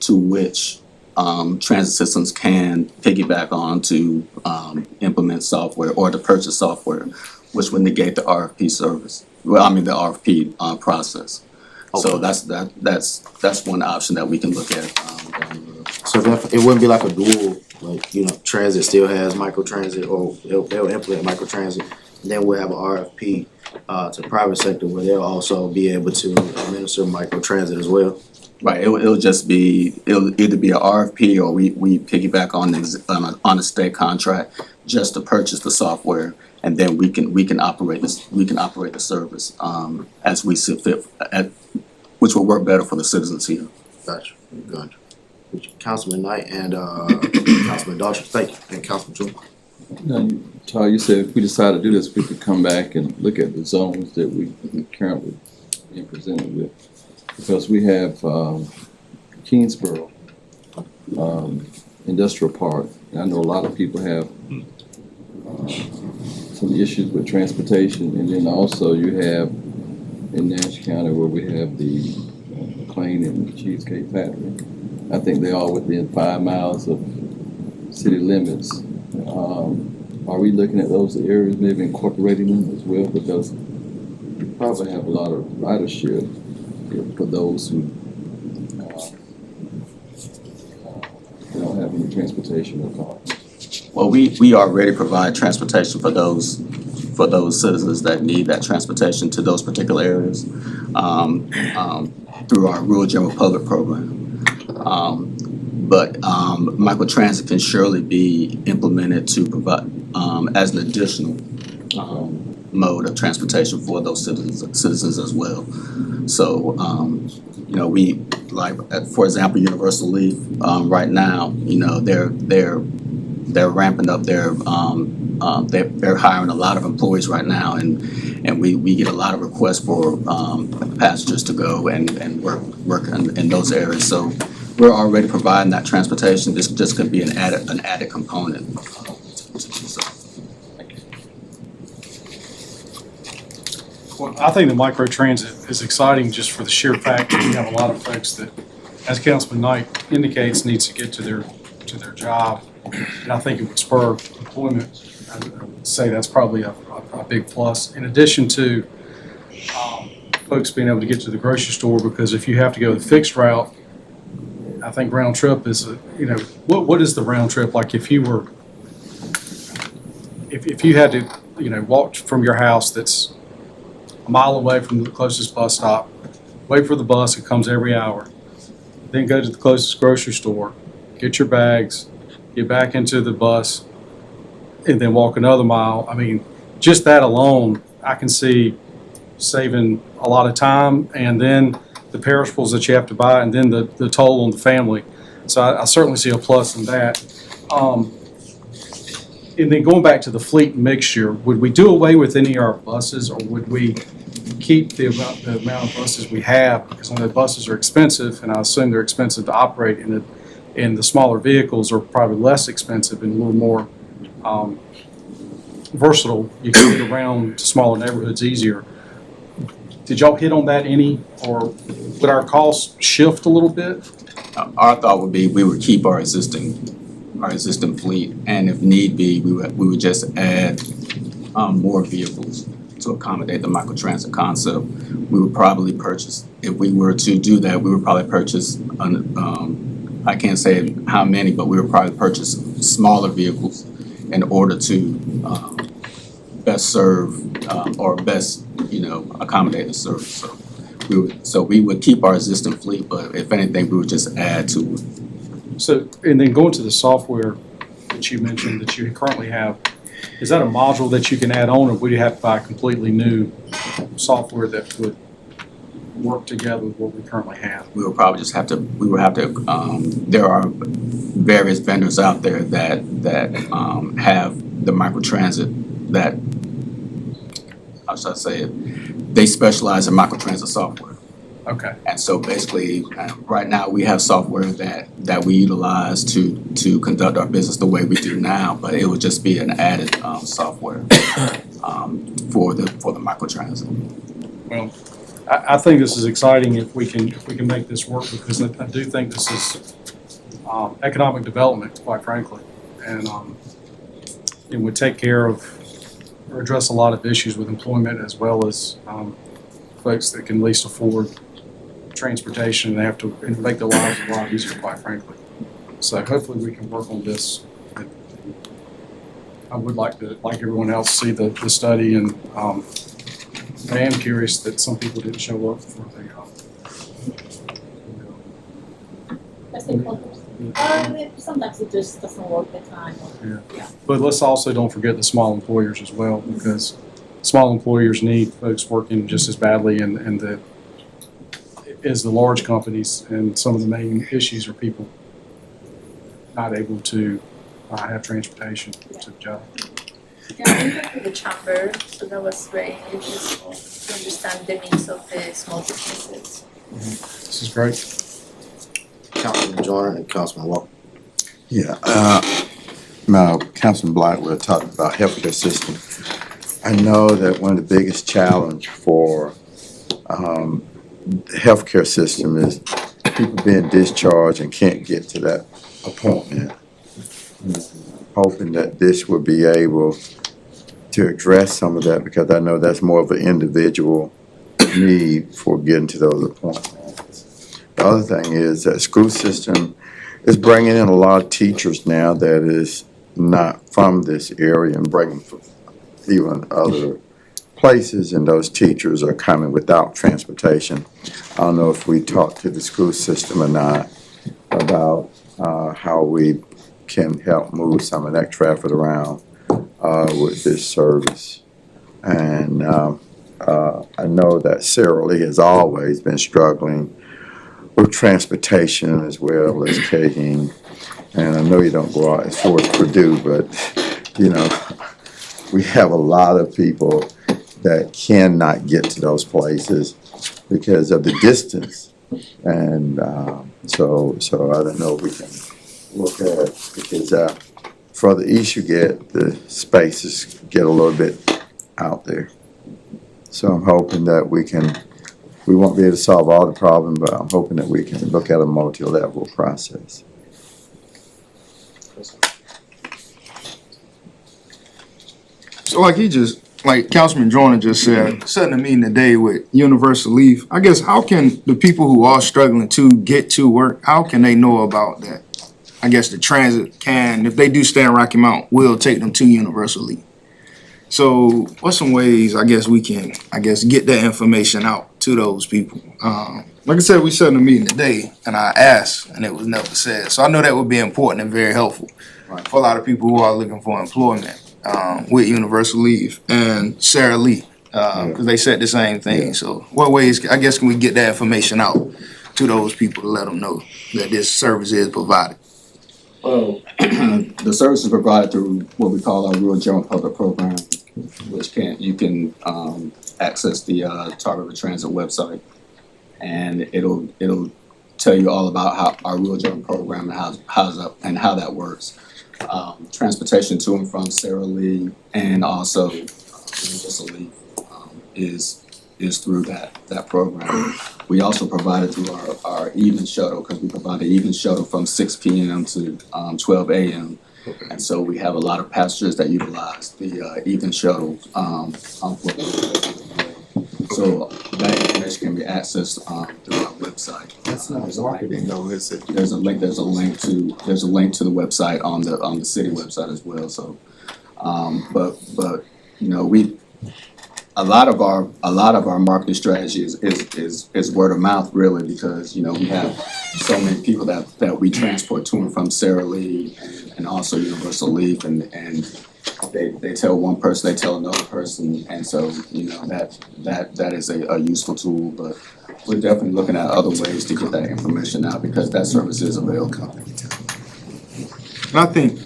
to which transit systems can piggyback on to implement software or to purchase software, which would negate the RFP service. The RFP process. Okay. So that's one option that we can look at. So it wouldn't be like a dual, transit still has microtransit, or they'll implement microtransit, and then we'll have an RFP to private sector where they'll also be able to administer microtransit as well. Right, it'll either be an RFP or we piggyback on a state contract just to purchase the software, and then we can operate the service as we see fit, which will work better for the citizens here. Gotcha. Councilman Knight and Councilman Daughtry, thank you, and Councilman Jewell. Now, Todd, you said if we decide to do this, we could come back and look at the zones that we currently being presented with. Because we have Keensboro Industrial Park. I know a lot of people have some issues with transportation, and then also you have in Nash County where we have the McLean and Cheesecake Factory. I think they're all within 5 miles of city limits. Are we looking at those areas, maybe incorporating them as well? Because we probably have a lot of ridership for those who don't have any transportation or cars. Well, we already provide transportation for those citizens that need that transportation to those particular areas through our Rural General Public program. But microtransit can surely be implemented to provide as an additional mode of transportation for those citizens as well. So, we for example, Universal Leaf right now, they're ramping up they're hiring a lot of employees right now, and we get a lot of requests for passengers to go and work in those areas. So we're already providing that transportation. This just could be an added component. Well, I think the microtransit is exciting just for the sheer fact that we have a lot of folks that, as Councilman Knight indicates, needs to get to their job. And I think it would spur employment. I would say that's probably a big plus. In addition to folks being able to get to the grocery store, because if you have to go the fixed route, I think round trip is what is the round trip like? If you had to walk from your house that's a mile away from the closest bus stop wait for the bus, it comes every hour. Then go to the closest grocery store, get your bags, get back into the bus, and then walk another mile. I mean, just that alone, I can see saving a lot of time, and then the perishables that you have to buy, and then the toll on the family. So I certainly see a plus in that. And then going back to the fleet mixture, would we do away with any of our buses, or would we keep the amount of buses we have? Because I know buses are expensive, and I assume they're expensive to operate, and the smaller vehicles are probably less expensive and a little more versatile. You can get around to smaller neighborhoods easier. Did y'all hit on that any, or would our costs shift a little bit? Our thought would be we would keep our existing fleet, and if need be, we would just add more vehicles to accommodate the microtransit concept. We would probably purchase, if we were to do that, we would probably purchase, I can't say how many, but we would probably purchase smaller vehicles in order to best serve or best, accommodate the service. So we would keep our existing fleet, but if anything, we would just add to it. So, and then going to the software that you mentioned that you currently have, is that a module that you can add on, or would you have to buy completely new software that would work together with what we currently have? We would probably just have to, there are various vendors out there that have the microtransit that, how should I say it? They specialize in microtransit software. Okay. And so basically, right now, we have software that we utilize to conduct our business the way we do now, but it would just be an added software for the microtransit. Well, I think this is exciting if we can make this work, because I do think this is economic development, quite frankly, and it would take care of or address a lot of issues with employment, as well as folks that can least afford transportation, and they have to make their lives a lot easier, quite frankly. So hopefully we can work on this. I would like to, like everyone else, see the study, and I am curious that some people didn't show up for the sometimes it just doesn't work the time. Yeah. But let's also don't forget the small employers as well, because small employers need folks working just as badly, and as the large companies, and some of the main issues are people not able to have transportation to the job. Yeah, I went to the chamber, so that was very useful to understand the needs of the small businesses. This is great. Councilman Joyner and Councilman Walker. Yeah, now Councilman Blackwood talked about healthcare system. I know that one of the biggest challenge for the healthcare system is people being discharged and can't get to that appointment. Hoping that this will be able to address some of that, because I know that's more of an individual need for getting to those appointments. The other thing is that school system is bringing in a lot of teachers now that is not from this area, and bringing from even other places, and those teachers are coming without transportation. I don't know if we talked to the school system or not about how we can help move some of that traffic around with this service. And I know that Sarah Lee has always been struggling with transportation as well as Caden. And I know you don't go out as far as Purdue, but we have a lot of people that cannot get to those places because of the distance. And so I don't know if we can look at it, because further east you get, the spaces get a little bit out there. So I'm hoping that we won't be able to solve all the problems, but I'm hoping that we can look at a multi-level process. So like Councilman Joyner just said, setting a meeting today with universal leave, I guess how can the people who are struggling to get to work, how can they know about that? I guess the transit can, if they do stay in Rocky Mount, will take them to universal leave. So what's some ways, I guess, we can, get that information out to those people. Like I said, we sat in a meeting today and I asked and it was never said. So I know that would be important and very helpful for a lot of people who are looking for employment with Universal Leave and Sarah Lee, because they said the same thing. So what ways, I guess, can we get that information out to those people to let them know that this service is provided? Well, the service is provided through what we call our Rural General Public Program, which you can access the Tar River Transit website, and it'll tell you all about how our Rural General Program and how that works. Transportation to and from Sarah Lee and also Universal Leave is through that program. We also provide it through our evening shuttle, because we provide the evening shuttle from 6 p.m. to 12 a.m. And so we have a lot of passengers that utilize the evening shuttle. So that information can be accessed through our website. That's not marketing though, is it? There's a link to the website on the city website as well. So, but you know, a lot of our marketing strategy is word of mouth, really, because you know we have so many people that we transport to and from Sarah Lee and also Universal Leave, and they tell one person, they tell another person, and so you know that is a useful tool. But we're definitely looking at other ways to get that information out, because that service is available. And I think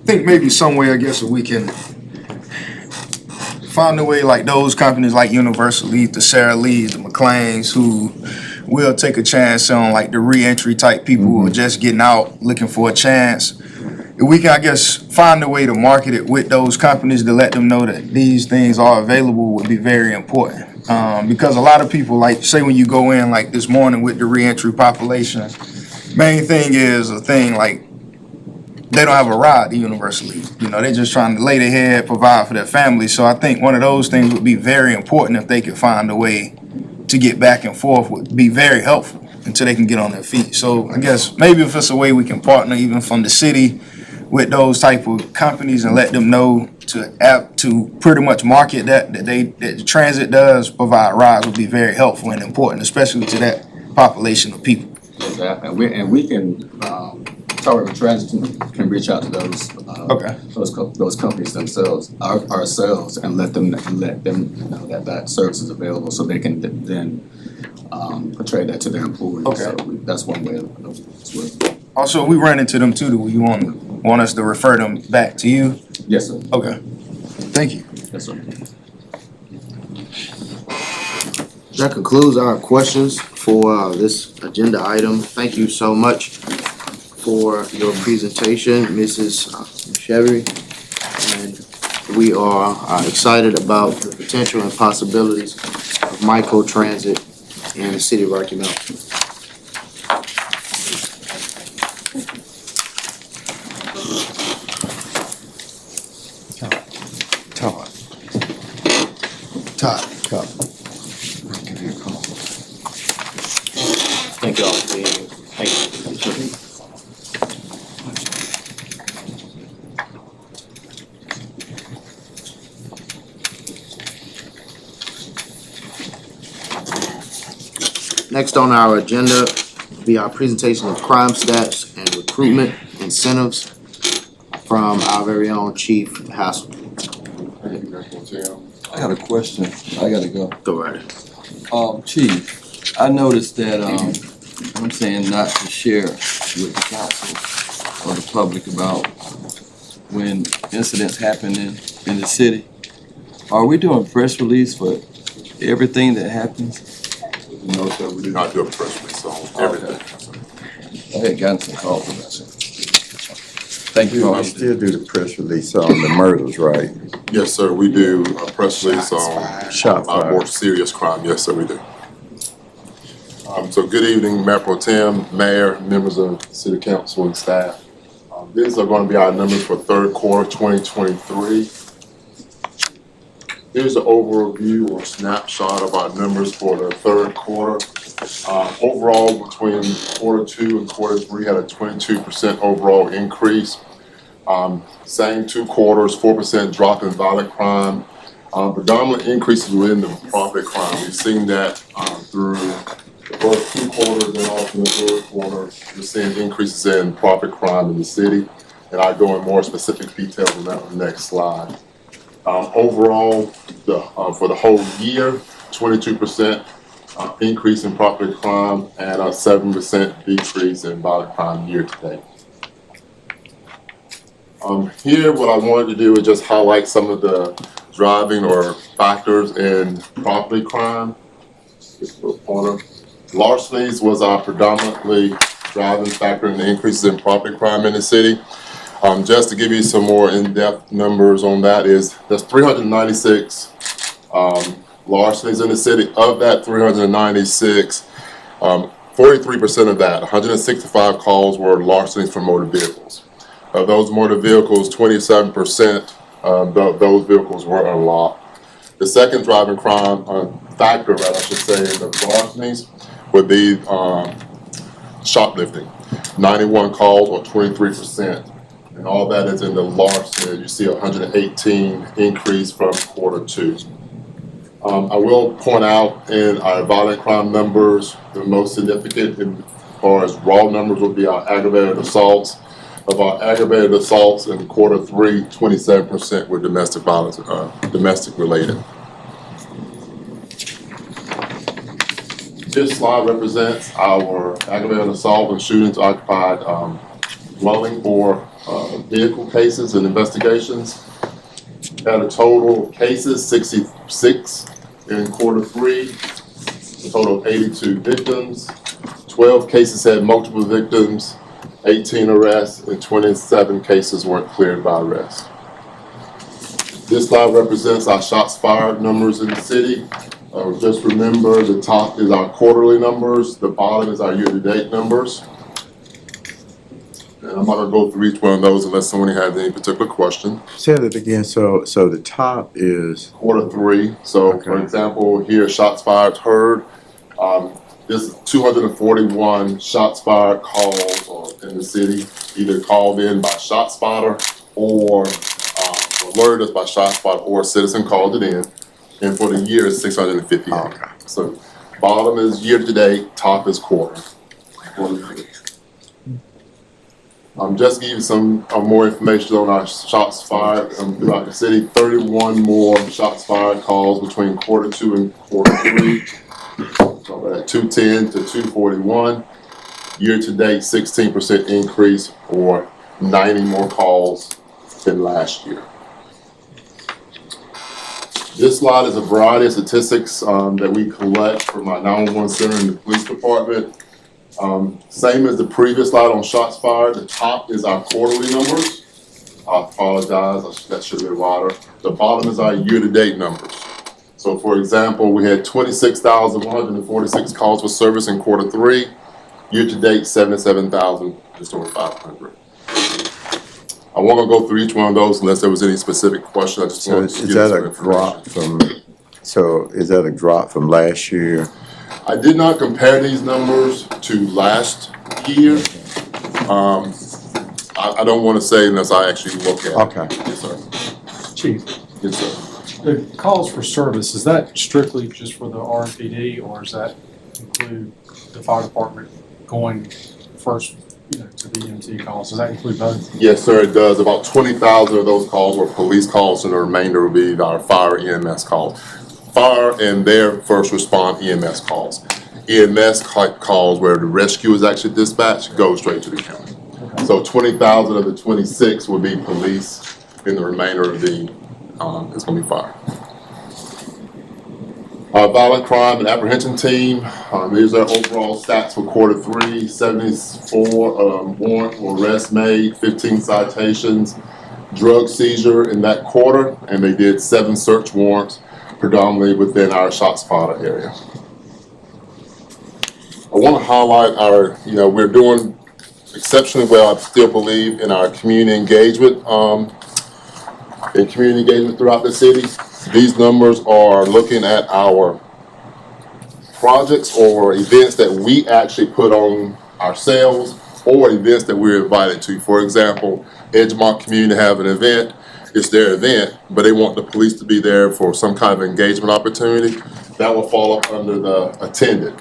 maybe some way, I guess, that we can find a way, like those companies like Universal Leave, the Sarah Lee's, the McLean's, who will take a chance on like the re-entry type people who are just getting out looking for a chance. If we can, I guess, find a way to market it with those companies to let them know that these things are available would be very important. Because a lot of people, like, say when you go in like this morning with the re-entry population, main thing is a thing like they don't have a ride to Universal Leave. You know, they're just trying to lay their head, provide for their family. So I think one of those things would be very important. If they could find a way to get back and forth, would be very helpful until they can get on their feet. So I guess maybe if it's a way we can partner even from the city with those type of companies and let them know to pretty much market that the transit does provide rides would be very helpful and important, especially to that population of people. Exactly, and we can. Tar River Transit can reach out to those companies themselves, ourselves, and let them know that service is available, so they can then portray that to their employees. Okay. So that's one way of well. Also, we run into them too. Do you want us to refer them back to you? Yes, sir. Okay. Thank you. Yes, sir. That concludes our questions for this agenda item. Thank you so much for your presentation, Mrs. Chevy. And we are excited about the potential and possibilities of microtransit in the city of Rocky Mount. Todd. Give me a call. Thank you all for being here. Thank you. Next on our agenda will be our presentation of crime stats and recruitment incentives from our very own Chief Hassel. I got a question. I gotta go. Go right ahead. Chief, I noticed that, I'm saying not to share with the council or the public about when incidents happen in the city. Are we doing press release for everything that happens? No, sir, we do not do a press release on everything. I had gotten some calls about that. Thank you. I still do the press release on the murders, right? Yes, sir, we do a press release on Shot our fired. more serious crime. Yes, sir, we do. So good evening, Mayor Pro Tem, Mayor, members of City Council and staff. These are going to be our numbers for third quarter 2023. Here's an overview or snapshot of our numbers for the third quarter. Overall, between quarter two and quarter three, had a 22% overall increase. Same two quarters, 4% drop in violent crime, Predominant increases within the property crime. We've seen that through the first 2 quarters and also in the third quarter. We're seeing increases in property crime in the city, and I'll go in more specific details on that on the next slide. Overall, for the whole year, 22% increase in property crime and a 7% decrease in violent crime year to date. Here, what I wanted to do is just highlight some of the driving or factors in property crime. Just a little pointer. Larcenies was our predominantly driving factor in the increases in property crime in the city. Just to give you some more in-depth numbers on that is there's 396 larcenies in the city. Of that 396, 43% of that, 165 calls were larcenies for motor vehicles. Of those motor vehicles, 27% those vehicles were unlocked. The second driving crime factor, I should say, in the larcenies would be shoplifting. 91 calls or 23%. And all that is in the larceny. You see 118 increase from quarter 2. I will point out in our violent crime numbers, the most significant as far as raw numbers would be our aggravated assaults. Of our aggravated assaults in quarter 3, 27% were domestic violence, domestic related. This slide represents our aggravated assault and shootings occupied dwelling or vehicle cases and investigations. Had a total of cases, 66 in quarter 3, a total of 82 victims. 12 cases had multiple victims, 18 arrests, and 27 cases weren't cleared by arrest. This slide represents our shots fired numbers in the city. Just remember, the top is our quarterly numbers, the bottom is our year-to-date numbers. And I'm not gonna go through each one of those unless someone has any particular question. Say that again, so the top is, Quarter 3, so for example, here, shots fired heard. This is 241 shots fired calls in the city, either called in by ShotSpotter or alerted us by ShotSpotter or a citizen called it in. And for the year, it's 658. Okay. So bottom is year to date, top is quarter. Just to give you some more information on our shots fired throughout the city. 31 more shots fired calls between quarter 2 and quarter 3. So we're at 210 to 241. Year to date, 16% increase or 90 more calls than last year. This slide is a variety of statistics that we collect from our 911 center and the police department. Same as the previous slide on shots fired, the top is our quarterly numbers. I apologize, that should have been wider. The bottom is our year-to-date numbers. So for example, we had 26,146 calls for service in quarter 3. Year-to-date, 77,000, just over 500. I won't go through each one of those unless there was any specific question. I just so wanted to is give that some a drop from last year? I did not compare these numbers to last year. I don't want to say unless I actually look at it. Okay. Yes, sir. Chief, Yes, sir. the calls for service, is that strictly just for the RMPD, or does that include the fire department going first, to the EMT calls? Does that include both? Yes, sir, it does. About 20,000 of those calls were police calls, and the remainder will be our fire EMS calls. Fire and their first respond EMS calls. EMS calls where the rescue is actually dispatched go straight to the county. Okay. So 20,000 of the 26 will be police, and the remainder of the is going to be fire. Our violent crime and apprehension team, these are overall stats for quarter 3, 74 warrant or arrests made, 15 citations, drug seizure in that quarter, and they did 7 search warrants, predominantly within our ShotSpotter area. I want to highlight our, we're doing exceptionally well, I still believe, in our community engagement, throughout the city. These numbers are looking at our projects or events that we actually put on ourselves or events that we're invited to. For example, Edgemont Community have an event it's their event, but they want the police to be there for some kind of engagement opportunity, that will fall up under the attended.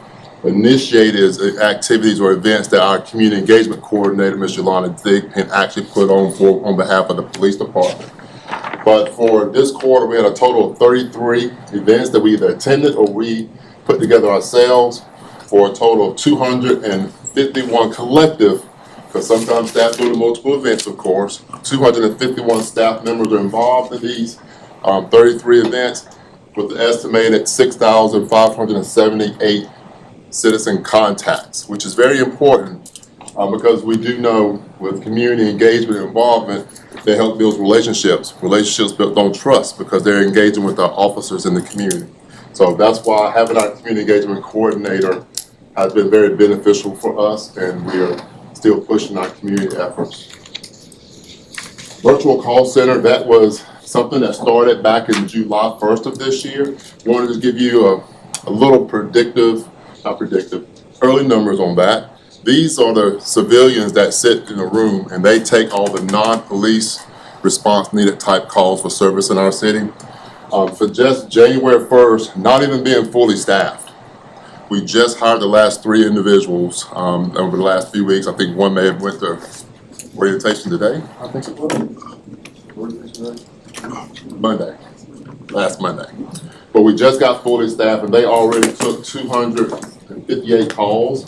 Initiated is activities or events that our community engagement coordinator, Ms. Yolanda Dick, can actually put on behalf of the police department. But for this quarter, we had a total of 33 events that we either attended or we put together ourselves, for a total of 251 collective, because sometimes staff go to multiple events, of course. 251 staff members are involved in these 33 events, with the estimated 6,578 citizen contacts, which is very important because we do know with community engagement and involvement, they help build relationships built on trust because they're engaging with our officers in the community. So that's why having our community engagement coordinator has been very beneficial for us, and we are still pushing our community efforts. Virtual call center, that was something that started back in July 1st of this year. Wanted to give you a little early numbers on that. These are the civilians that sit in a room and they take all the non-police response needed type calls for service in our city. For just January 1st, not even being fully staffed, we just hired the last 3 individuals over the last few weeks. I think one may have went to orientation today. I think it was. Last Monday. But we just got fully staffed and they already took 258 calls,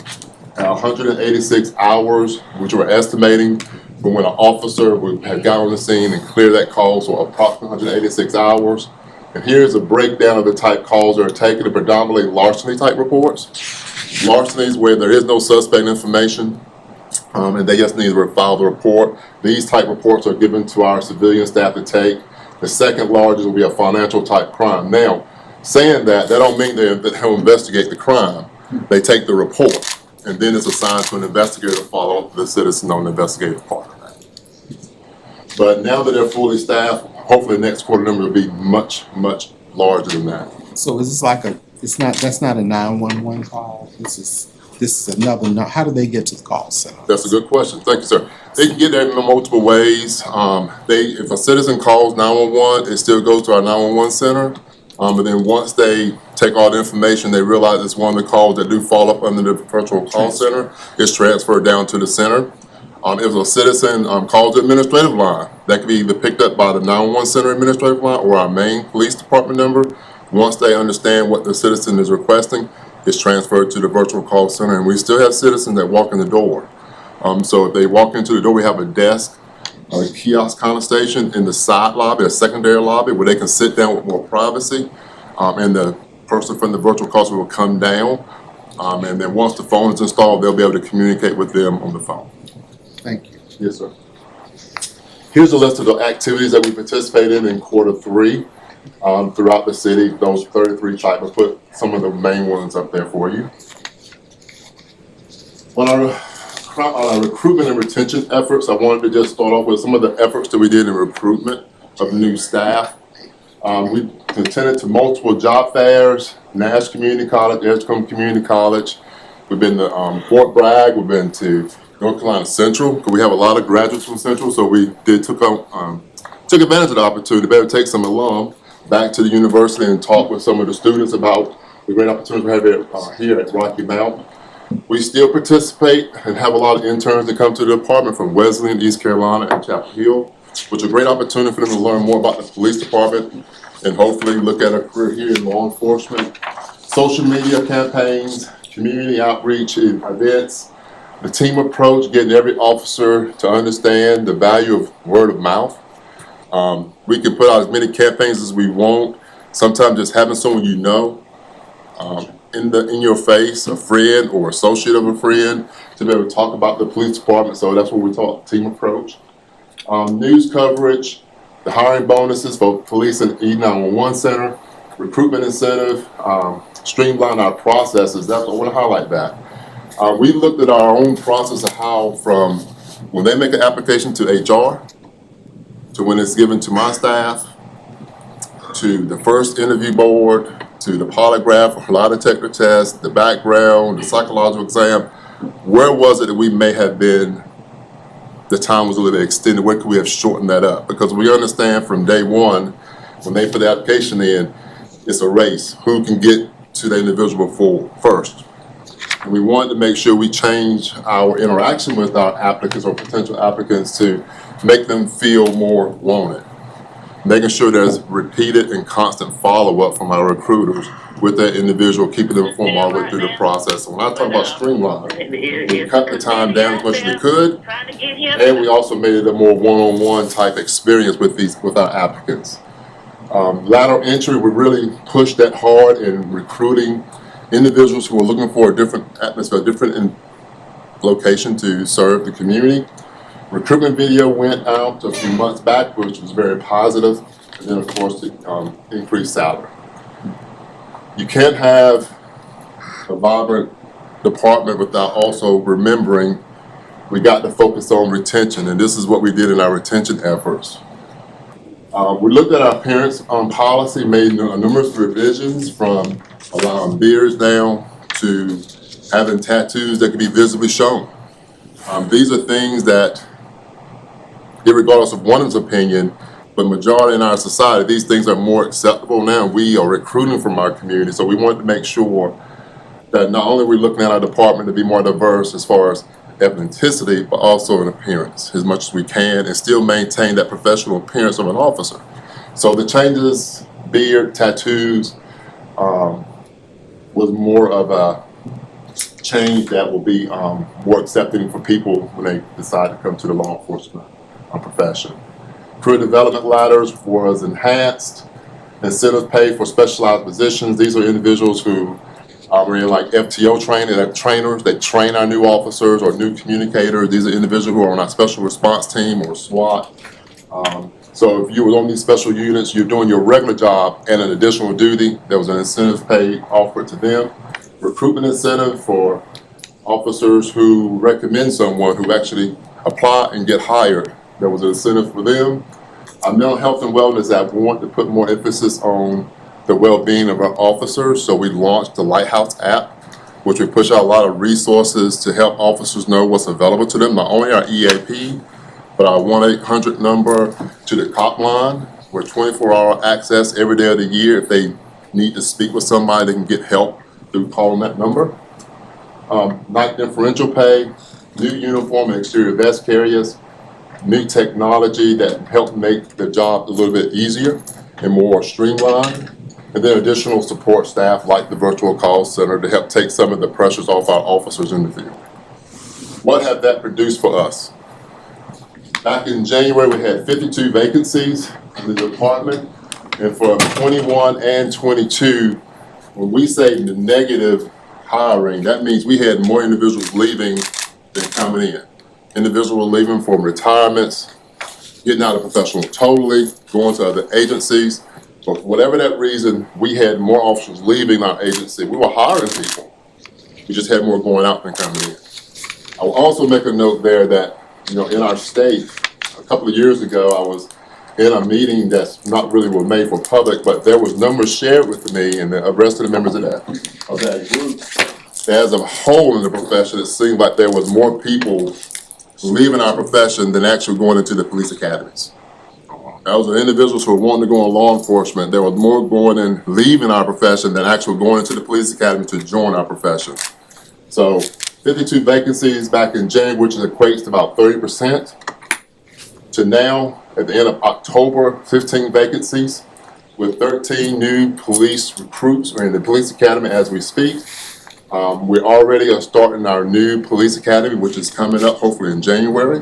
186 hours, which we're estimating from when an officer had got on the scene and cleared that call, so approximately 186 hours. And here's a breakdown of the type calls that are taken, predominantly larceny type reports. Larcenies where there is no suspect information, and they just need to file the report. These type reports are given to our civilian staff to take. The second largest will be a financial type crime. Now, saying that don't mean they'll investigate the crime. They take the report, and then it's assigned to an investigator to follow up the citizen on the investigative part of that. But now that they're fully staffed, hopefully the next quarter number will be much, much larger than that. So is this like that's not a 911 call? This is another, how do they get to the call center? That's a good question. Thank you, sir. They can get there in multiple ways. If a citizen calls 911, it still goes to our 911 center. But then once they take all the information, they realize it's one of the calls that do fall up under the virtual call center. It's transferred down to the center. If a citizen calls the administrative line, that can be either picked up by the 911 center administrative line or our main police department number. Once they understand what the citizen is requesting, it's transferred to the virtual call center. And we still have citizens that walk in the door. So if they walk into the door, we have a desk, a kiosk kind of station in the side lobby, a secondary lobby, where they can sit down with more privacy. And the person from the virtual call center will come down. And then once the phone is installed, they'll be able to communicate with them on the phone. Thank you. Yes, sir. Here's a list of the activities that we participated in quarter 3 throughout the city. Those 33 type. I'll put some of the main ones up there for you. On our recruitment and retention efforts, I wanted to just start off with some of the efforts that we did in recruitment of new staff. We attended to multiple job fairs, Nash Community College, Edgecombe Community College. We've been to Fort Bragg. We've been to North Carolina Central, because we have a lot of graduates from Central, so we took advantage of the opportunity to be able to take some alum back to the university and talk with some of the students about the great opportunities we have here at Rocky Mount. We still participate and have a lot of interns that come to the department from Wesleyan, East Carolina, and Chapel Hill, which is a great opportunity for them to learn more about the police department and hopefully look at a career here in law enforcement. Social media campaigns, community outreach events, the team approach, getting every officer to understand the value of word of mouth. We can put out as many campaigns as we want. Sometimes just having someone you know in your face, a friend or associate of a friend, to be able to talk about the police department. So that's what we talk team approach. News coverage, the hiring bonuses for police and E911 center, recruitment incentive, streamline our processes. I want to highlight that. We looked at our own process of how from when they make an application to HR, to when it's given to my staff, to the first interview board, to the polygraph or lie detector test, the background, the psychological exam. Where was it that we may have been the time was a little bit extended, where could we have shortened that up? Because we understand from day one, when they put the application in, it's a race. Who can get to the individual first? And we wanted to make sure we change our interaction with our applicants or potential applicants to make them feel more wanted. Making sure there's repeated and constant follow-up from our recruiters with that individual, keeping them informed all the way through the process. So when I talk about streamlining, we cut the time down as much as we could, and we also made it a more one-on-one type experience with our applicants. Lateral entry, we really pushed that hard in recruiting individuals who are looking for a different atmosphere, a different location to serve the community. Recruitment video went out a few months back, which was very positive, and then of course the increased salary. You can't have a vibrant department without also remembering we got to focus on retention, and this is what we did in our retention efforts. We looked at our parents' policy, made numerous revisions from allowing beards down to having tattoos that can be visibly shown. These are things that, irregardless of one's opinion, but majority in our society, these things are more acceptable now. We are recruiting from our community, so we wanted to make sure that not only are we looking at our department to be more diverse as far as ethnicity, but also in appearance as much as we can, and still maintain that professional appearance of an officer. So the changes, beard, tattoos, was more of a change that will be more accepting for people when they decide to come to the law enforcement profession. Career development ladders was enhanced. Incentive pay for specialized positions. These are individuals who are in like FTO training, they're trainers, they train our new officers or new communicators. These are individuals who are on our special response team or SWAT. So if you were on these special units, you're doing your regular job and an additional duty, there was an incentive pay offered to them. Recruitment incentive for officers who recommend someone who actually apply and get hired. There was an incentive for them. Our mental health and wellness app, we want to put more emphasis on the well-being of our officers, so we launched the Lighthouse app, which we push out a lot of resources to help officers know what's available to them, not only our EAP, but our 1-800 number to the cop line, where 24-hour access every day of the year. If they need to speak with somebody, they can get help through calling that number. Night differential pay, new uniform and exterior vest carriers, new technology that help make the job a little bit easier and more streamlined, and then additional support staff like the virtual call center to help take some of the pressures off our officers in the field. What have that produced for us? Back in January, we had 52 vacancies in the department, and for 21 and 22, when we say the negative hiring, that means we had more individuals leaving than coming in. Individuals leaving from retirements, getting out of professional totally, going to other agencies. So for whatever that reason, we had more officers leaving our agency. We were hiring people. We just had more going out than coming in. I will also make a note there that, in our state, a couple of years ago, I was in a meeting that's not really were made for public, but there was numbers shared with me and the rest of the members of that group. As a whole in the profession, it seemed like there was more people leaving our profession than actually going into the police academies. Those are individuals who are wanting to go in law enforcement. There was more going and leaving our profession than actually going into the police academy to join our profession. So 52 vacancies back in January, which equates to about 30%. To now, at the end of October, 15 vacancies with 13 new police recruits are in the police academy as we speak. We already are starting our new police academy, which is coming up hopefully in January.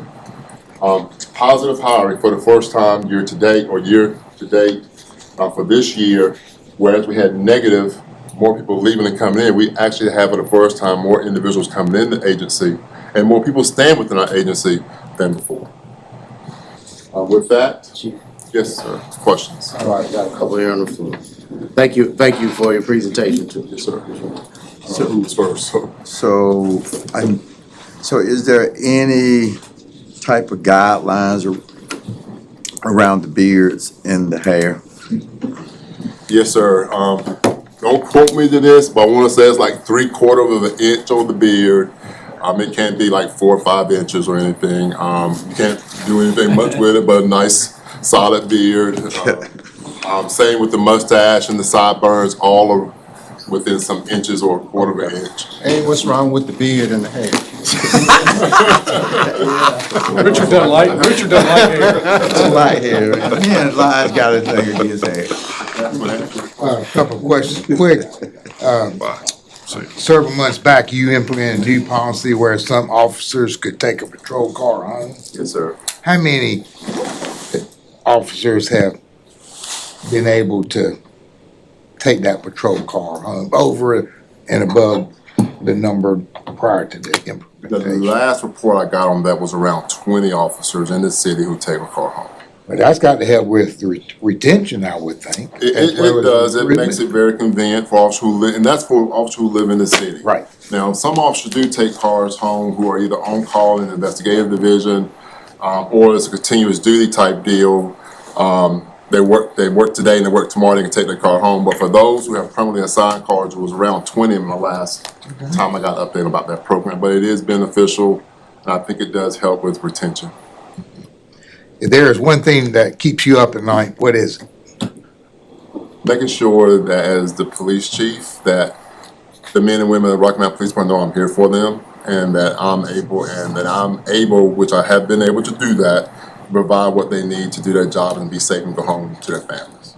Positive hiring for the first time year to date for this year, whereas we had negative, more people leaving and coming in, we actually have for the first time more individuals coming in the agency and more people staying within our agency than before. With that, yes, sir, questions? All right, got a couple here on the floor. Thank you for your presentation too. Yes, sir. So who's first? So is there any type of guidelines around the beards and the hair? Yes, sir. Don't quote me to this, but I want to say it's like 3/4 of an inch on the beard. It can't be like 4 or 5 inches or anything. You can't do anything much with it, but a nice solid beard. Same with the mustache and the sideburns, all are within some inches or a quarter of an inch. Hey, what's wrong with the beard and the hair? Richard doesn't like hair. Light hair. Yeah, Eli's got a thing against hair. A couple of questions, quick. Several months back, you implemented a new policy where some officers could take a patrol car home. Yes, sir. How many officers have been able to take that patrol car home over and above the number prior to the The implementation? last report I got on that was around 20 officers in the city who take a car home. But that's got to help with the retention, I would think. as well It as does. It recruitment. makes it very convenient for officers who live, and that's for officers who live in the city. Right. Now, some officers do take cars home who are either on call in the investigative division, or it's a continuous duty type deal. They work today and they work tomorrow, they can take their car home. But for those who have permanently assigned cars, it was around 20 in the last time I got an update about that program. But it is beneficial, and I think it does help with retention. If there is one thing that keeps you up at night, what is it? Making sure that as the police chief, that the men and women of the Rocky Mount Police Department know I'm here for them, and that I'm able, which I have been able to do that, provide what they need to do their job and be safe and go home to their families.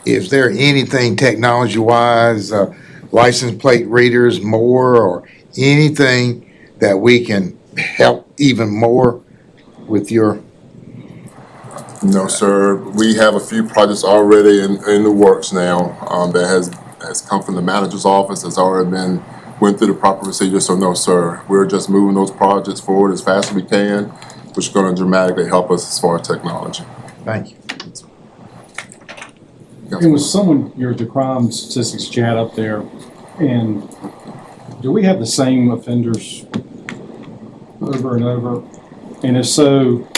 Is there anything technology-wise, license plate readers more, or anything that we can help even more with your? No, sir. We have a few projects already in the works now, that has come from the manager's office, that's already went through the proper procedure. So no, sir. We're just moving those projects forward as fast as we can, which is going to dramatically help us as far as technology. Thank you. And with someone, the crime statistics chat up there, and do we have the same offenders over and over? And if so,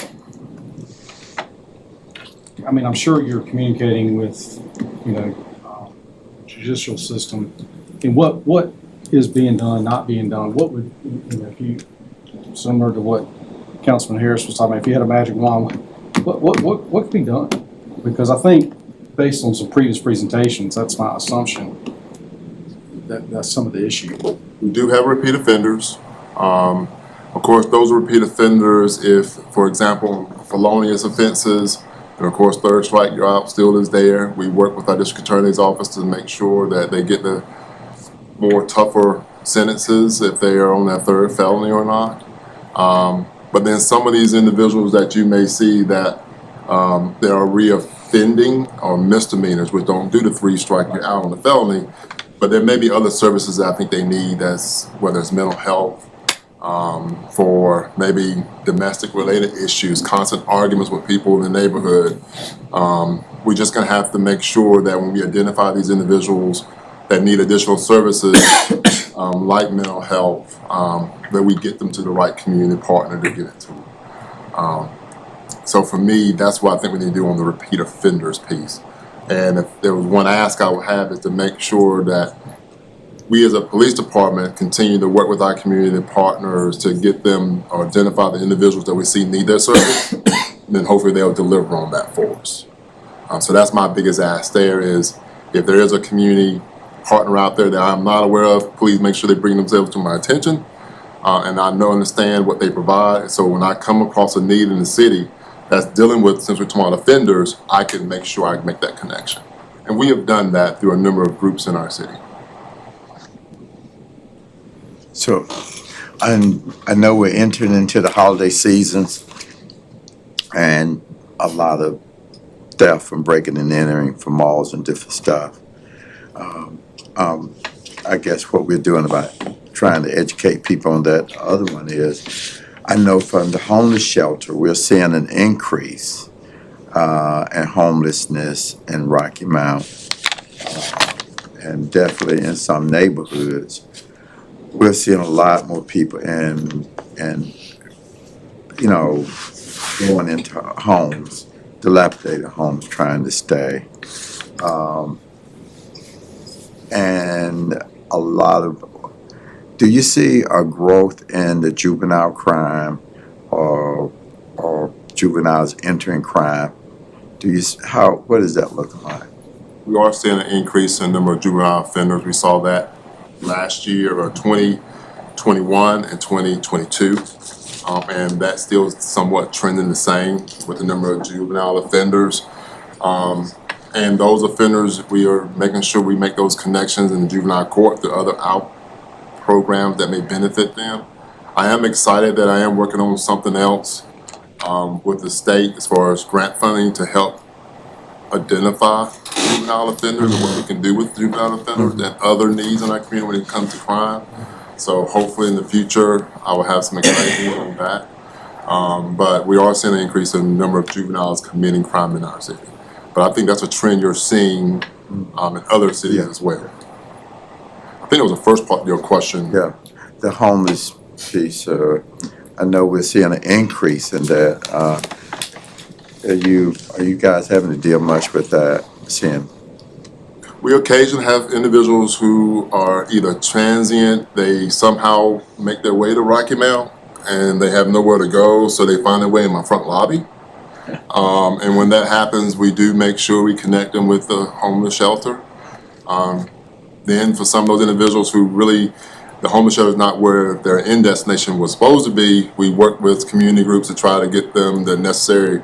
I mean, I'm sure you're communicating with, judicial system. And what is being done, not being done? What would, if you, similar to what Councilman Harris was talking about, if you had a magic wand, what could be done? Because I think, based on some previous presentations, that's my assumption, that's some of the issue. We do have repeat offenders. Of course, those repeat offenders, if, for example, felonious offenses, and of course, third strike drop still is there. We work with our district attorney's office to make sure that they get the more tougher sentences if they are on that third felony or not. But then some of these individuals that you may see that they are reoffending or misdemeanors, which don't do the 3 strike, you're out on the felony. But there may be other services that I think they need, that's whether it's mental health, for maybe domestic related issues, constant arguments with people in the neighborhood. We're just gonna have to make sure that when we identify these individuals that need additional services, like mental health, that we get them to the right community partner to get it to. So for me, that's what I think we need to do on the repeat offenders piece. And if there was one ask I would have is to make sure that we as a police department continue to work with our community partners to get them or identify the individuals that we see need their service, and then hopefully they'll deliver on that for us. So that's my biggest ask there is, if there is a community partner out there that I'm not aware of, please make sure they bring themselves to my attention. And I understand what they provide. So when I come across a need in the city that's dealing with, since we're talking about offenders, I can make sure I make that connection. And we have done that through a number of groups in our city. So, I know we're entering into the holiday seasons and a lot of theft and breaking and entering from malls and different stuff. I guess what we're doing about trying to educate people on that other one is, I know from the homeless shelter, we're seeing an increase in homelessness in Rocky Mount, and definitely in some neighborhoods. We're seeing a lot more people and going into homes, dilapidated homes, trying to stay. And a lot of do you see a growth in the juvenile crime or juveniles entering crime? What is that looking like? We are seeing an increase in the number of juvenile offenders. We saw that last year, or 2021 and 2022. And that's still somewhat trending the same with the number of juvenile offenders. And those offenders, we are making sure we make those connections in the juvenile court to other programs that may benefit them. I am excited that I am working on something else with the state as far as grant funding to help identify juvenile offenders and what we can do with juvenile offenders and other needs in our community when it comes to crime. So hopefully in the future, I will have some exciting on that. But we are seeing an increase in the number of juveniles committing crime in our city. But I think that's a trend you're seeing in other cities as well. I think it was the first part of your question. Yeah, the homeless piece, I know we're seeing an increase in that. Are you guys having to deal much with that, seeing? We occasionally have individuals who are either transient, they somehow make their way to Rocky Mount and they have nowhere to go, so they find their way in my front lobby. And when that happens, we do make sure we connect them with the homeless shelter. Then for some of those individuals who really, the homeless shelter is not where their end destination was supposed to be, we work with community groups to try to get them the necessary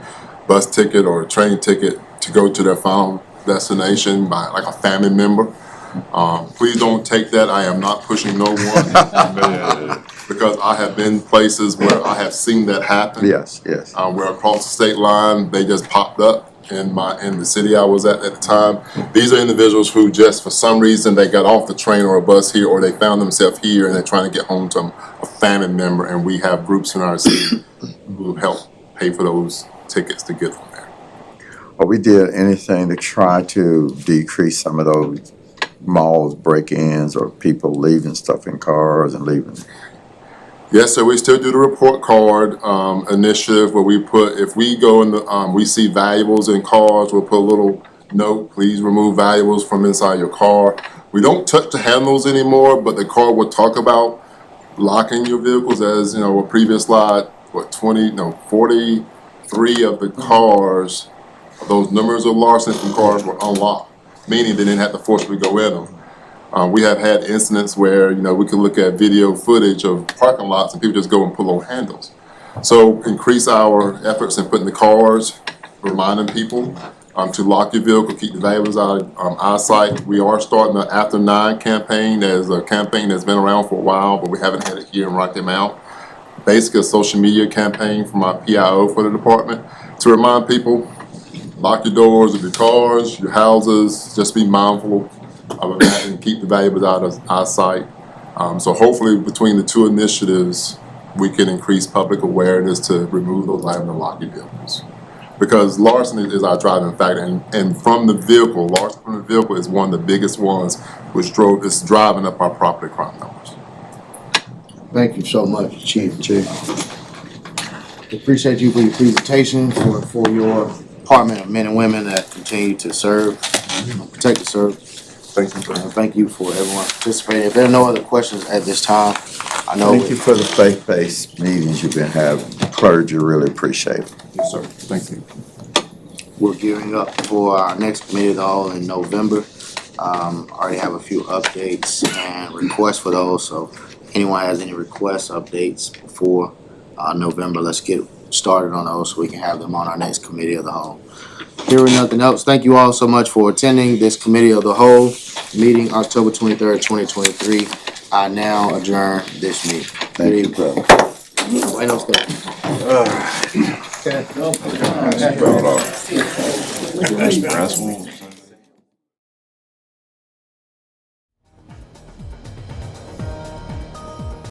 bus ticket or train ticket to go to their final destination by like a family member. Please don't take that. I am not pushing no one. Because I have been places where I have seen that happen. Yes. Where across the state line, they just popped up in the city I was at the time. These are individuals who just for some reason they got off the train or a bus here, or they found themselves here and they're trying to get home to a family member, and we have groups in our city who help pay for those tickets to get them there. Or we did anything to try to decrease some of those malls break-ins or people leaving stuff in cars and leaving? Yes, sir. We still do the report card initiative where we put, if we go in the, we see valuables in cars, we'll put a little note, please remove valuables from inside your car. We don't touch the handles anymore, but the car will talk about locking your vehicles, as you know, a previous slide, 43 of the cars, those numbers of larceny from cars were unlocked, meaning they didn't have to forcibly go in them. We have had incidents where, we could look at video footage of parking lots and people just go and pull on handles. So increase our efforts in putting the cars, reminding people to lock your vehicle, keep the valuables out of eyesight. We are starting the After 9 campaign. There's a campaign that's been around for a while, but we haven't had it here in Rocky Mount. Basically a social media campaign from our PIO for the department to remind people, lock your doors of your cars, your houses, just be mindful of that and keep the valuables out of eyesight. So hopefully between the two initiatives, we can increase public awareness to remove those items and lock your vehicles. Because larceny is our driving factor, and from the vehicle, larceny from the vehicle is one of the biggest ones which is driving up our property crime numbers. Thank you so much, Chief. Appreciate you for your presentation, for your department of men and women that continue to serve, protect and serve. Thank you. Thank you for everyone participating. If there are no other questions at this time, I know. Thank you for the faith-based meetings you've been having. Clergy really appreciate it. Yes, sir. Thank you. We're gearing up for our next committee of the whole in November. Already have a few updates and requests for those, so anyone has any requests, updates before November, let's get started on those so we can have them on our next committee of the whole. Hearing nothing else, thank you all so much for attending this committee of the whole meeting October 23rd, 2023. I now adjourn this meeting. Thank you, brother. Wait, don't stop. That's